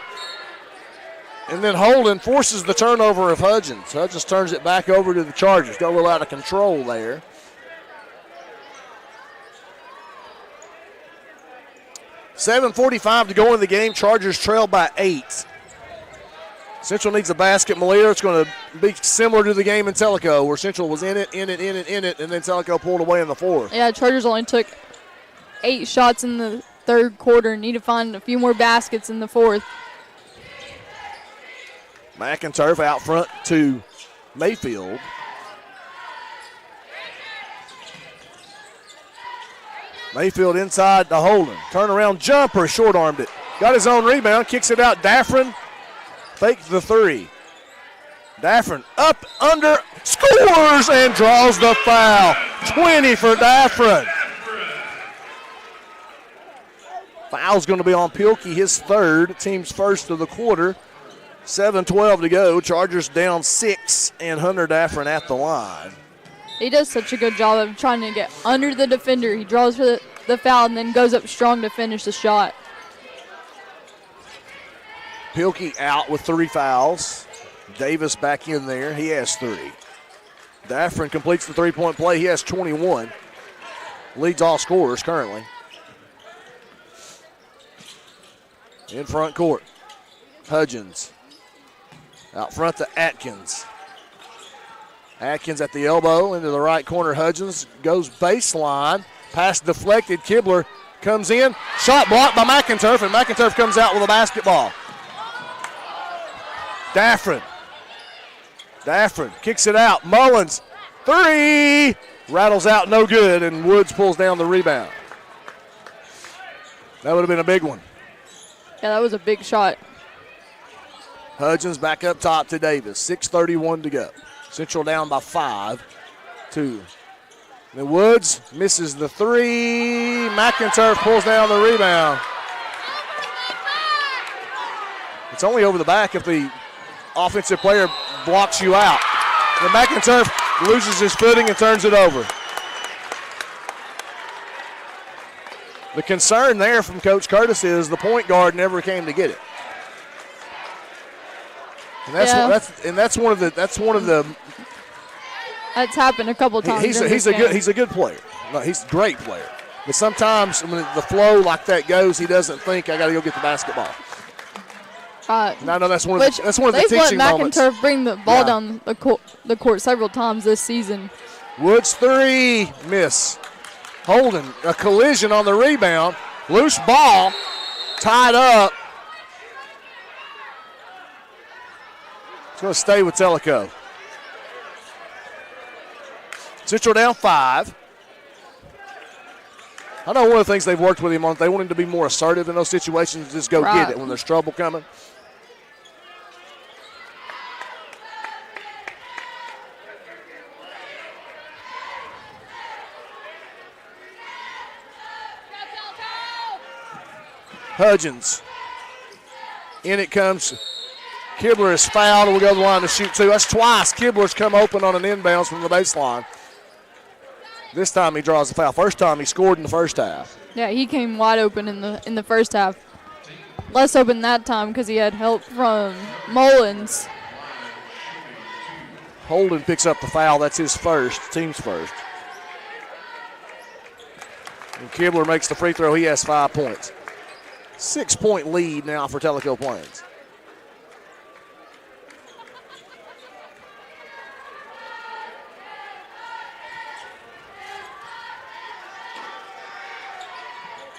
A: and then Holden forces the turnover of Hudgens. Hudgens turns it back over to the Chargers. Got a little out of control there. $7:45 to go in the game. Chargers trail by 8. Central needs a basket. Malia, it's going to be similar to the game in Tellico, where Central was in it, and then Tellico pulled away in the fourth.
B: Yeah, Chargers only took 8 shots in the third quarter. Need to find a few more baskets in the fourth.
A: McInturf out front to Mayfield. Mayfield inside to Holden. Turnaround jumper, short-armed it. Got his own rebound, kicks it out. Daffrin fakes the 3. Daffrin up, under, scores and draws the foul. 20 for Daffrin. Foul's going to be on Pilkey, his third, team's first of the quarter. 7:12 to go. Chargers down 6, and Hunter Daffrin at the line.
B: He does such a good job of trying to get under the defender. He draws for the foul and then goes up strong to finish the shot.
A: Pilkey out with 3 fouls. Davis back in there. He has 3. Daffrin completes the three-point play. He has 21. Leads all scorers currently. In front court, Hudgens. Out front to Atkins. Atkins at the elbow into the right corner. Hudgens goes baseline. Pass deflected. Kibler comes in. Shot blocked by McInturf, and McInturf comes out with a basketball. Daffrin kicks it out. Mullins, 3. Rattles out, no good, and Woods pulls down the rebound. That would have been a big one.
B: Yeah, that was a big shot.
A: Hudgens back up top to Davis. 6:31 to go. Central down by 5. 2. Then Woods misses the 3. McInturf pulls down the rebound. It's only over the back if the offensive player blocks you out. Then McInturf loses his footing and turns it over. The concern there from Coach Curtis is the point guard never came to get it. And that's one of the.
B: That's happened a couple times.
A: He's a good player. No, he's a great player. But sometimes when the flow like that goes, he doesn't think I got to go get the basketball. And I know that's one of the teaching moments.
B: They've let McInturf bring the ball down the court several times this season.
A: Woods 3, miss. Holden, a collision on the rebound. Loose ball, tied up. It's going to stay with Tellico. Central down 5. I know one of the things they've worked with him on, they want him to be more assertive in those situations, just go get it when there's trouble coming. Hudgens. In it comes. Kibler is fouled and will go to the line to shoot two. That's twice Kibler's come open on an inbounds from the baseline. This time he draws the foul. First time he scored in the first half.
B: Yeah, he came wide open in the first half. Less open that time because he had help from Mullins.
A: Holden picks up the foul. That's his first, team's first. And Kibler makes the free throw. He has 5 points. 6-point lead now for Tellico Plains.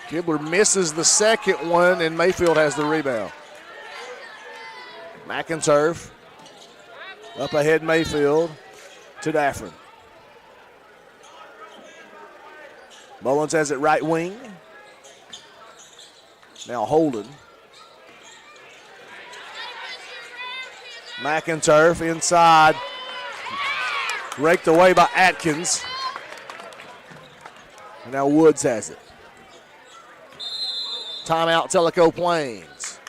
A: Kibler misses the second one, and Mayfield has the rebound. McInturf up ahead, Mayfield to Daffrin. Mullins has it right wing. Now Holden. McInturf inside. Raked away by Atkins. And now Woods has it. Timeout, Tellico Plains.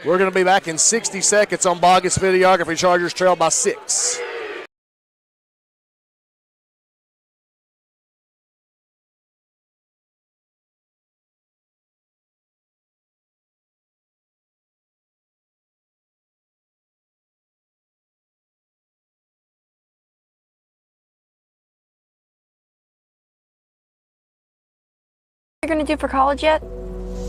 A: We're going to be back in 60 seconds on Bogus Videography. Chargers trail by 6.
E: You're going to do for college yet?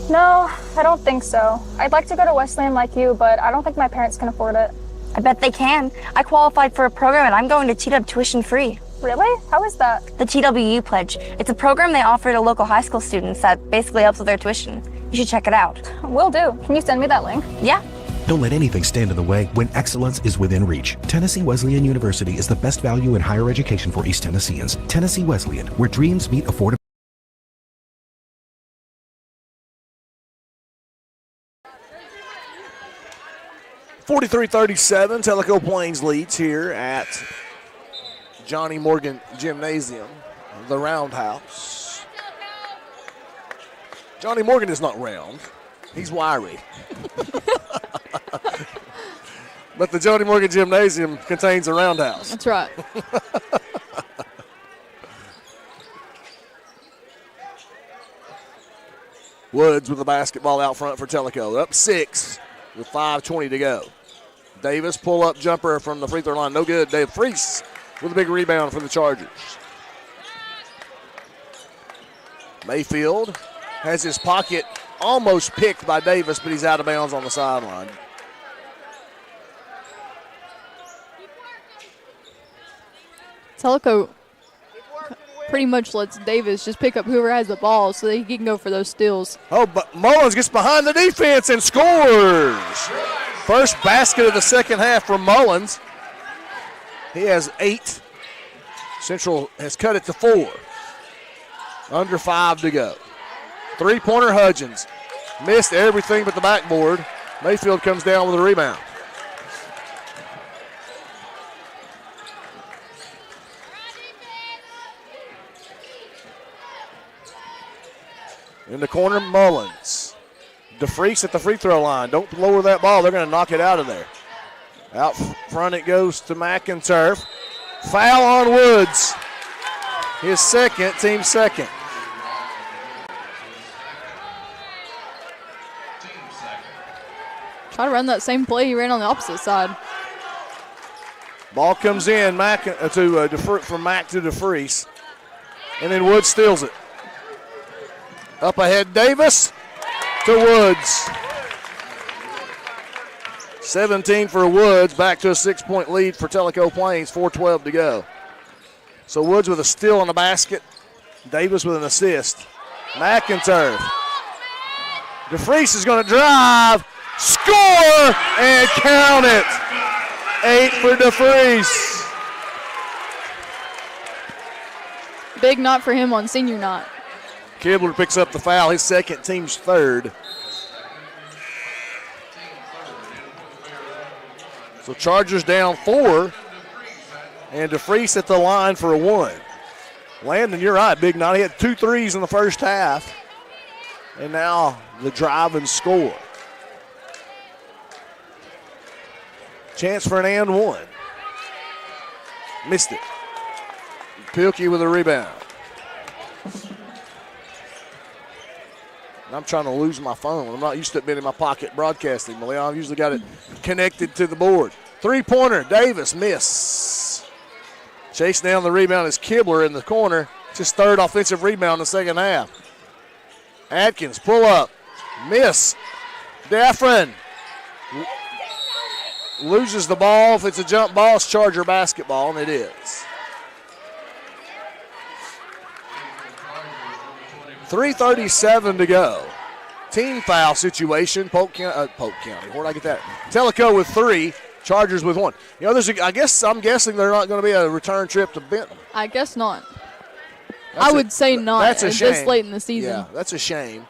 F: No, I don't think so. I'd like to go to Wesleyan like you, but I don't think my parents can afford it.
E: I bet they can. I qualified for a program and I'm going to TW tuition free.
F: Really? How is that?
E: The TWU Pledge. It's a program they offer to local high school students that basically helps with their tuition. You should check it out.
F: Will do. Can you send me that link?
E: Yeah.
G: Don't let anything stand in the way when excellence is within reach. Tennessee Wesleyan University is the best value in higher education for East Tennesseans. Tennessee Wesleyan, where dreams meet affordability.
A: 43-37, Tellico Plains leads here at Johnny Morgan Gymnasium, the Roundhouse. Johnny Morgan is not round. He's wiry. But the Johnny Morgan Gymnasium contains a roundhouse.
B: That's right.
A: Woods with the basketball out front for Tellico. Up 6 with 5:20 to go. Davis pull-up jumper from the free throw line. No good. Dave Freese with a big rebound for the Chargers. Mayfield has his pocket almost picked by Davis, but he's out of bounds on the sideline.
B: Tellico pretty much lets Davis just pick up whoever has the ball so that he can go for those steals.
A: Oh, but Mullins gets behind the defense and scores. First basket of the second half from Mullins. He has 8. Central has cut it to 4. Under 5 to go. Three-pointer Hudgens. Missed everything but the backboard. Mayfield comes down with a rebound. In the corner, Mullins. DeFreese at the free throw line. Don't lower that ball. They're going to knock it out of there. Out front it goes to McInturf. Foul on Woods. His second, team second.
B: Try to run that same play he ran on the opposite side.
A: Ball comes in from Mack to DeFreese. And then Woods steals it. Up ahead, Davis to Woods. 17 for Woods, back to a 6-point lead for Tellico Plains, 4:12 to go. So Woods with a steal on the basket, Davis with an assist. McInturf. DeFreese is going to drive, score, and count it. 8 for DeFreese.
B: Big knot for him on senior knot.
A: Kibler picks up the foul, his second, team's third. So Chargers down 4, and DeFreese at the line for a 1. Landon, you're right, big knot. He had 2 threes in the first half, And now the drive and score. Chance for an and one. Missed it. Pilkey with a rebound. I'm trying to lose my phone. I'm not used to it being in my pocket broadcasting, Malia. I've usually got it connected to the board. Three-pointer, Davis, miss. Chasing down the rebound is Kibler in the corner. It's his third offensive rebound in the second half. Atkins, pull up, miss. Daffrin loses the ball. If it's a jump ball, it's Charger basketball, and it is. 3:37 to go. Team foul situation. Polk County. Where did I get that? Tellico with 3. Chargers with 1. You know, I'm guessing they're not going to be a return trip to Benton.
B: I guess not. I would say not.
A: That's a shame.
B: This late in the season.
A: Yeah, that's a shame.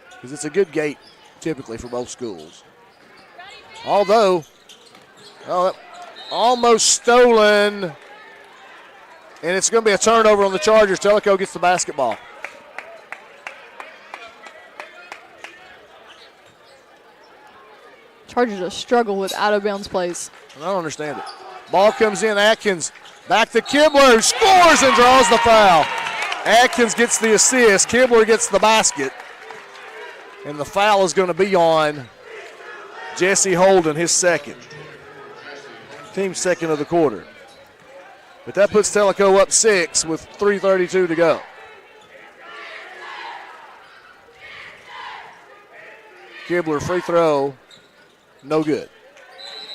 A: Because it's a good gate typically for both schools. Although, almost stolen. And it's going to be a turnover on the Chargers. Tellico gets the basketball.
B: Chargers a struggle with out-of-bounds plays.
A: I don't understand it. Ball comes in. Atkins back to Kibler, who scores and draws the foul. Atkins gets the assist. Kibler gets the basket. And the foul is going to be on Jesse Holden, his second. Team second of the quarter. But that puts Tellico up 6 with 3:32 to go. Kibler free throw. No good.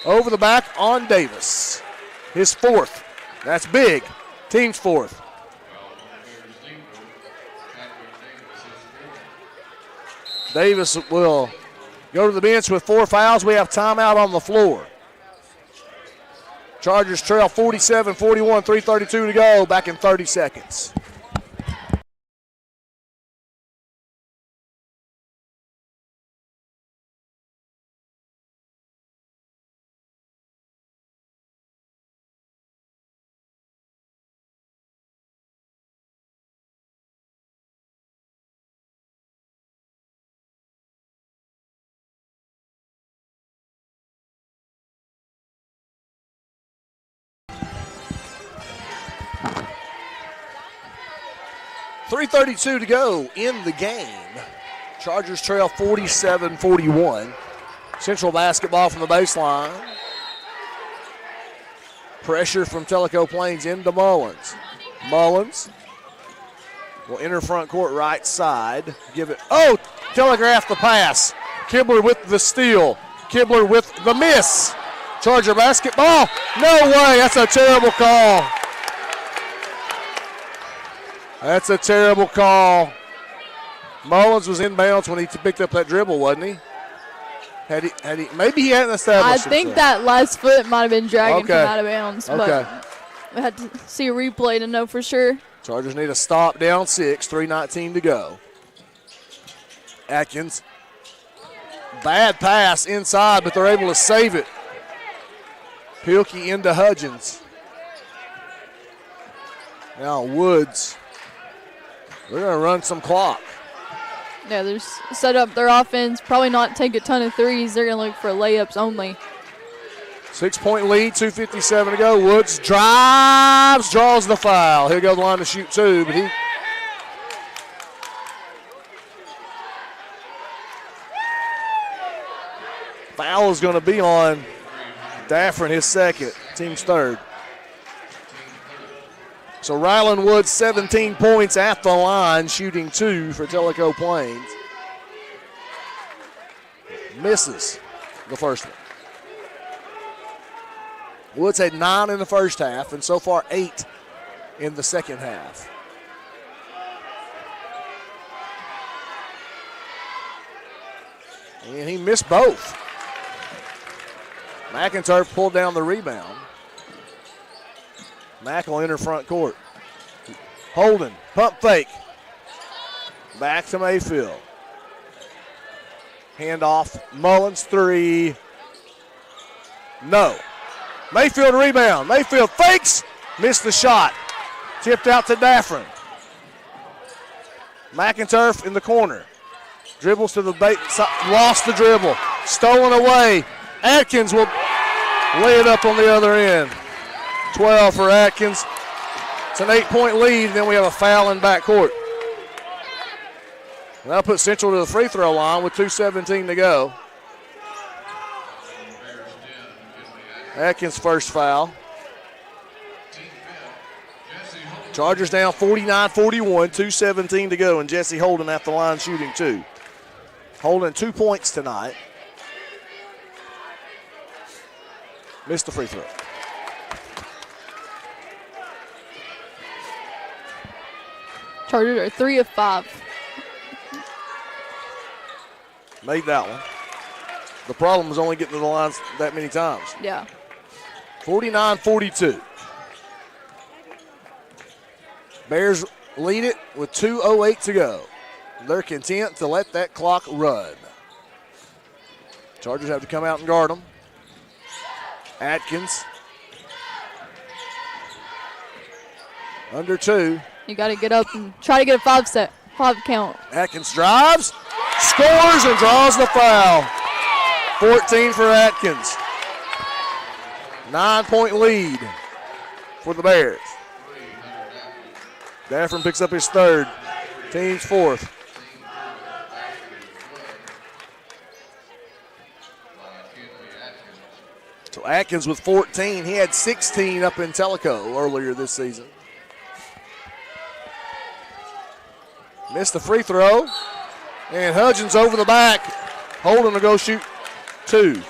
A: Over the back on Davis. His 4th. That's big. Team's 4th. Davis will go to the bench with 4 fouls. We have timeout on the floor. Chargers trail 47-41, 3:32 to go, back in 30 seconds. .332 to go in the game. Chargers trail 47-41. Central basketball from the baseline. Pressure from Tellico Plains into Mullins. Mullins will enter front court right side. Give it. Oh, telegraph the pass. Kibler with the steal. Kibler with the miss. Charger basketball. No way. That's a terrible call. That's a terrible call. Mullins was inbounds when he picked up that dribble, wasn't he? Maybe he hadn't established
B: I think that last foot might have been dragging him out of bounds, but we had to see a replay to know for sure.
A: Chargers need a stop down 6, 3:19 to go. Atkins. Bad pass inside, but they're able to save it. Pilkey into Hudgens. Now Woods. They're going to run some clock.
B: Yeah, they're set up their offense. Probably not take a ton of threes. They're going to look for layups only.
A: 6-point lead, 2:57 to go. Woods drives, draws the foul. He'll go to the line to shoot 2, but he. Foul is going to be on Daffrin, his second, team's 3rd. So Ryland Woods, 17 points at the line, shooting 2 for Tellico Plains. Misses the first one. Woods had 9 in the first half, and so far 8 in the second half. And he missed both. McIntyre pulled down the rebound. Mack will enter front court. Holden, pump fake. Back to Mayfield. Handoff, Mullins 3. No. Mayfield rebound. Mayfield fakes, missed the shot. Tipped out to Daffrin. McIntyre in the corner. Dribbles to the bait, lost the dribble. Stolen away. Atkins will lay it up on the other end. 12 for Atkins. It's an 8-point lead, then we have a foul in backcourt. That'll put Central to the free throw line with 2:17 to go. Atkins' first foul. Chargers down 49-41, 2:17 to go, and Jesse Holden at the line shooting two. Holden 2 points tonight. Missed the free throw.
B: Chargers are 3 of 5.
A: Made that one. The problem is only getting to the lines that many times.
B: Yeah.
A: 49-42. Bears lead it with 2:08 to go. They're content to let that clock run. Chargers have to come out and guard them. Atkins. Under 2.
B: You got to get up and try to get a 5 count.
A: Atkins drives, scores, and draws the foul. 14 for Atkins. 9-point lead for the Bears. Daffron picks up his third, team's fourth. So Atkins with 14. He had 16 up in Tellico earlier this season. Missed the free throw. And Hudgens over the back. Holden to go shoot 2.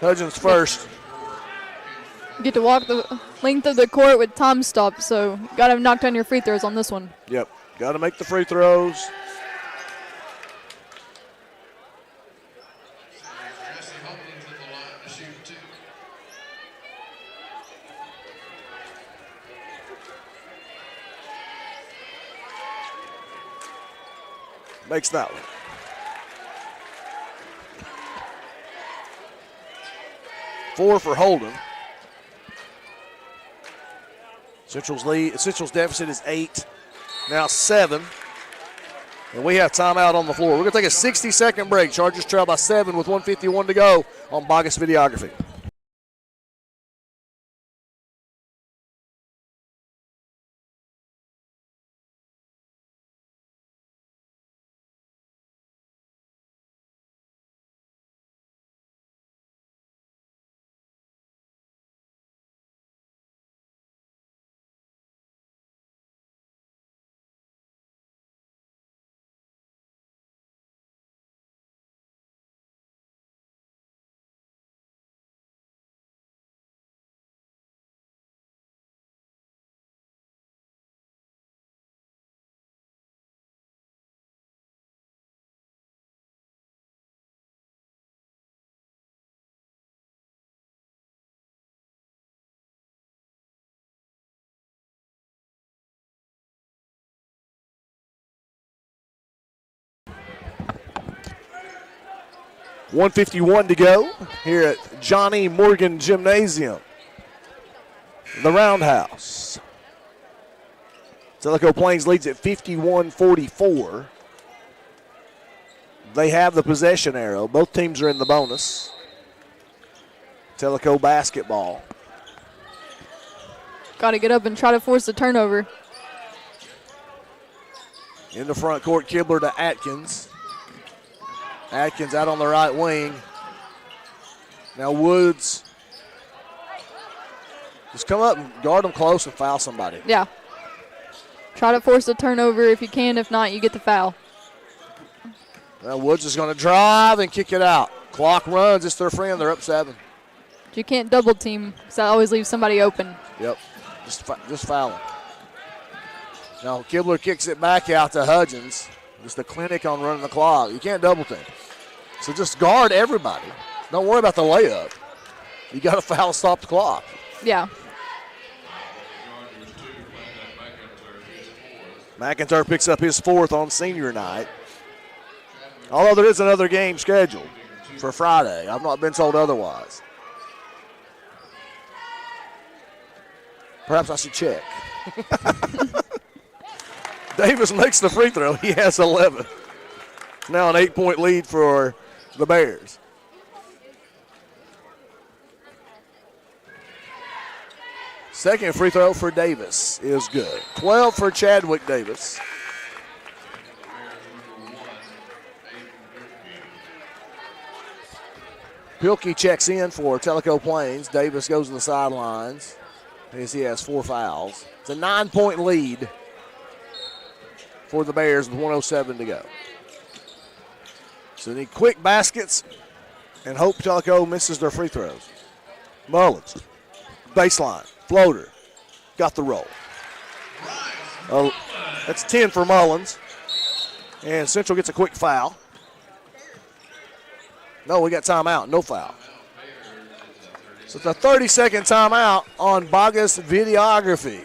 A: Hudgens first.
B: You get to walk the length of the court with time stopped, so got to knock down your free throws on this one.
A: Yep, got to make the free throws. Makes that one. Four for Holden. Central's deficit is 8, now 7. And we have timeout on the floor. We're going to take a 60-second break. Chargers trail by 7 with 1:51 to go on Bogus Videography. .151 to go here at Johnny Morgan Gymnasium, the Roundhouse. Tellico Plains leads at 51-44. They have the possession arrow. Both teams are in the bonus. Tellico basketball.
B: Got to get up and try to force a turnover.
A: In the front court, Kibler to Atkins. Atkins out on the right wing. Now Woods. Just come up and guard them close and foul somebody.
B: Yeah. Try to force a turnover if you can. If not, you get the foul.
A: Now Woods is going to drive and kick it out. Clock runs. It's their friend. They're up 7.
B: You can't double team, because that always leaves somebody open.
A: Yep. Just foul him. Now Kibler kicks it back out to Hudgens. Just a clinic on running the clock. You can't double team. So just guard everybody. Don't worry about the layup. You got to foul stop the clock.
B: Yeah.
A: McIntyre picks up his 4th on senior night. Although there is another game scheduled for Friday. I've not been told otherwise. Perhaps I should check. Davis makes the free throw. He has 11. Now an 8-point lead for the Bears. Second free throw for Davis is good. 12 for Chadwick Davis. Pilkey checks in for Tellico Plains. Davis goes to the sidelines as he has 4 fouls. It's a 9-point lead for the Bears with 1:07 to go. So they need quick baskets and hope Tellico misses their free throws. Mullins, baseline, floater, got the roll. That's 10 for Mullins. And Central gets a quick foul. No, we got timeout, no foul. So it's a 30-second timeout on Bogus Videography.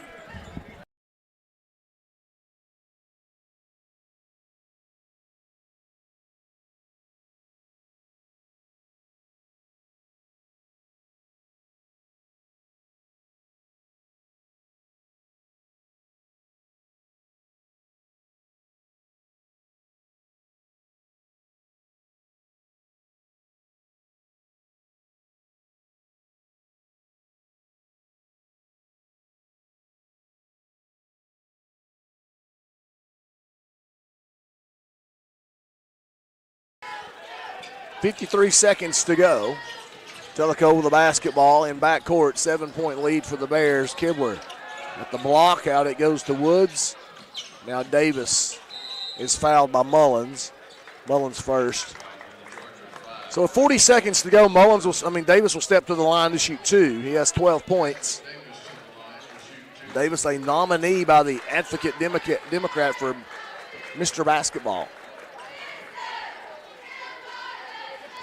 A: .53 seconds to go. Tellico with the basketball in backcourt. 7-point lead for the Bears. Kibler at the block. Out it goes to Woods. Now Davis is fouled by Mullins. Mullins first. So with 40 seconds to go, Davis will step to the line to shoot 2. He has 12 points. Davis, a nominee by the Advocate Democrat for Mr. Basketball.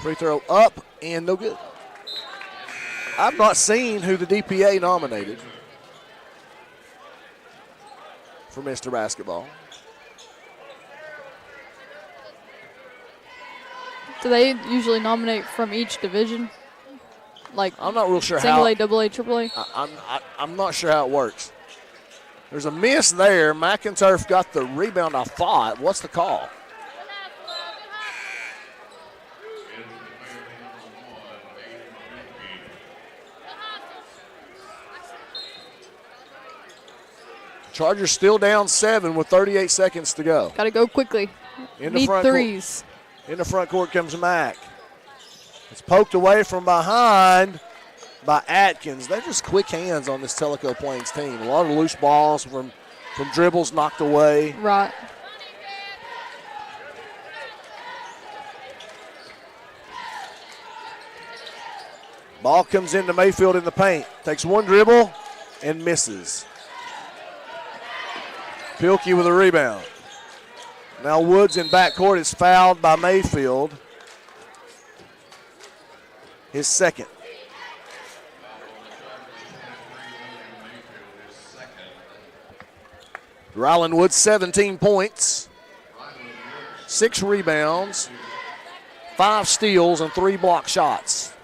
A: Free throw up and no good. I've not seen who the DPA nominated for Mr. Basketball.
B: Do they usually nominate from each division? Like
A: I'm not real sure
B: single
A: how.
B: A, double A, triple A?
A: I'm not sure how it works. There's a miss there. McInturf got the rebound, I thought. What's the call? Chargers still down 7 with 38 seconds to go.
B: Got to go quickly. Need threes.
A: In the front court comes Mack. It's poked away from behind by Atkins. They're just quick hands on this Tellico Plains team. A lot of loose balls from dribbles knocked away.
B: Right.
A: Ball comes into Mayfield in the paint. Takes one dribble and misses. Pilkey with a rebound. Now Woods in backcourt is fouled by Mayfield. His second. Ryland Woods, 17 points, 6 rebounds, 5 steals, and 3 block shots.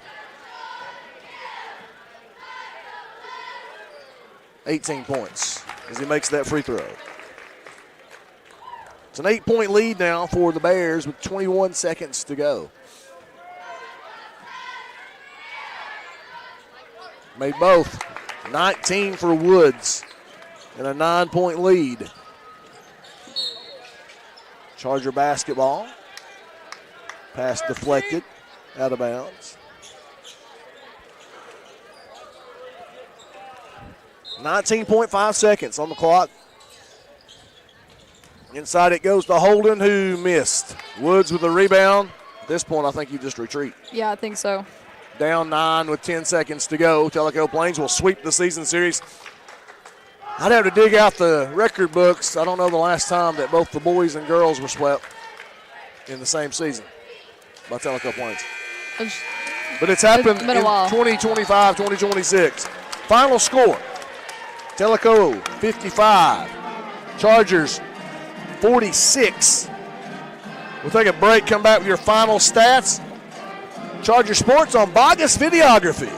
A: 18 points as he makes that free throw. It's an 8-point lead now for the Bears with 21 seconds to go. Made both. 19 for Woods and a 9-point lead. Charger basketball. Pass deflected, out of bounds. 19.5 seconds on the clock. Inside it goes to Holden, who missed. Woods with the rebound. At this point, I think you just retreat.
B: Yeah, I think so.
A: Down 9 with 10 seconds to go. Tellico Plains will sweep the season series. I'd have to dig out the record books. I don't know the last time that both the boys and girls were swept in the same season by Tellico Plains. But it's happened in 2025, 2026. Final score, Tellico 55, Chargers 46. We'll take a break, come back with your final stats. Charger Sports on Bogus Videography.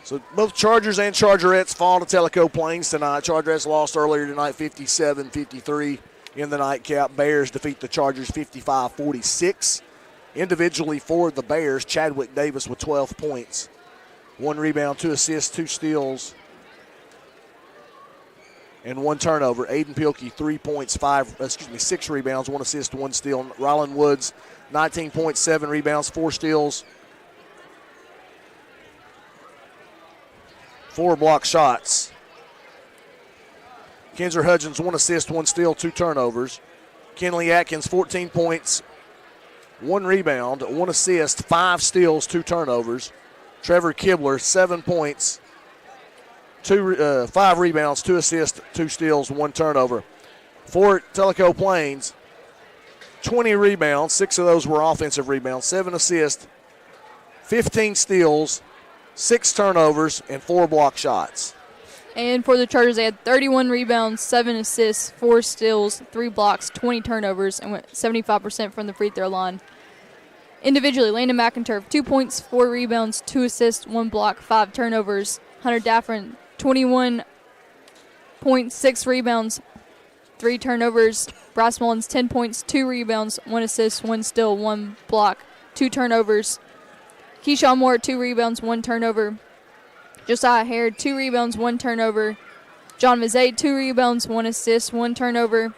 A: So both Chargers and Chargerettes fall to Tellico Plains tonight. Chargerettes lost earlier tonight 57-53 in the nightcap. Bears defeat the Chargers 55-46. Individually for the Bears, Chadwick Davis with 12 points. 1 rebound, 2 assists, 2 steals, and 1 turnover. Aiden Pilkey, 3 points, 6 rebounds, 1 assist, 1 steal. Rylan Woods, 19 points, 7 rebounds, 4 steals, 4 block shots. Kenzer Hudgens, 1 assist, 1 steal, 2 turnovers. Kenley Atkins, 14 points, 1 rebound, 1 assist, 5 steals, 2 turnovers. Trevor Kibler, 7 points, 5 rebounds, 2 assists, 2 steals, 1 turnover. For Tellico Plains, 20 rebounds, 6 of those were offensive rebounds, 7 assists, 15 steals, 6 turnovers, and 4 block shots.
B: And for the Chargers, they had 31 rebounds, 7 assists, 4 steals, 3 blocks, 20 turnovers, and went 75% from the free throw line. Individually, Landon McInturf, 2 points, 4 rebounds, 2 assists, 1 block, 5 turnovers. Hunter Daffron, 21 points, 6 rebounds, 3 turnovers. Bryce Mullins, 10 points, 2 rebounds, 1 assist, 1 steal, 1 block, 2 turnovers. Keyshawn Moore, 2 rebounds, 1 turnover. Josiah Hare, 2 rebounds, 1 turnover. John Mazay, 2 rebounds, 1 assist, 1 turnover.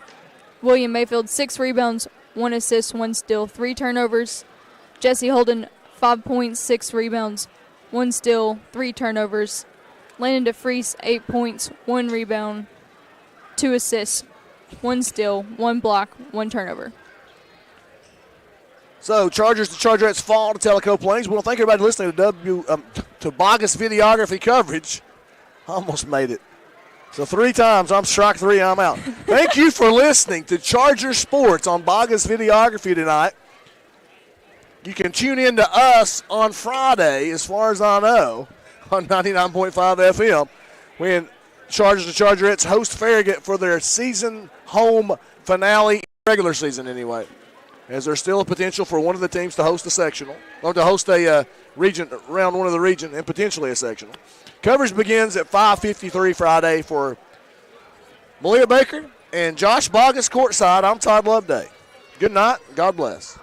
B: William Mayfield, 6 rebounds, 1 assist, 1 steal, 3 turnovers. Jesse Holden, 5 points, 6 rebounds, 1 steal, 3 turnovers. Landon DeFreeze, 8 points, 1 rebound, 2 assists, 1 steal, 1 block, 1 turnover.
A: So Chargers to Chargerettes fall to Tellico Plains. We want to thank everybody listening to Bogus Videography coverage. Almost made it. So 3 times, I'm strike 3, I'm out. Thank you for listening to Charger Sports on Bogus Videography tonight. You can tune in to us on Friday, as far as I know, on 99.5 FM, when Chargers and Chargerettes host Farragut for their season home finale, regular season anyway, as there's still a potential for one of the teams to host a sectional, or to host a region, round 1 of the region, and potentially a sectional. Coverage begins at 5:53 Friday for Malia Baker and Josh Bogus courtside. I'm Todd Loveday. Good night. God bless.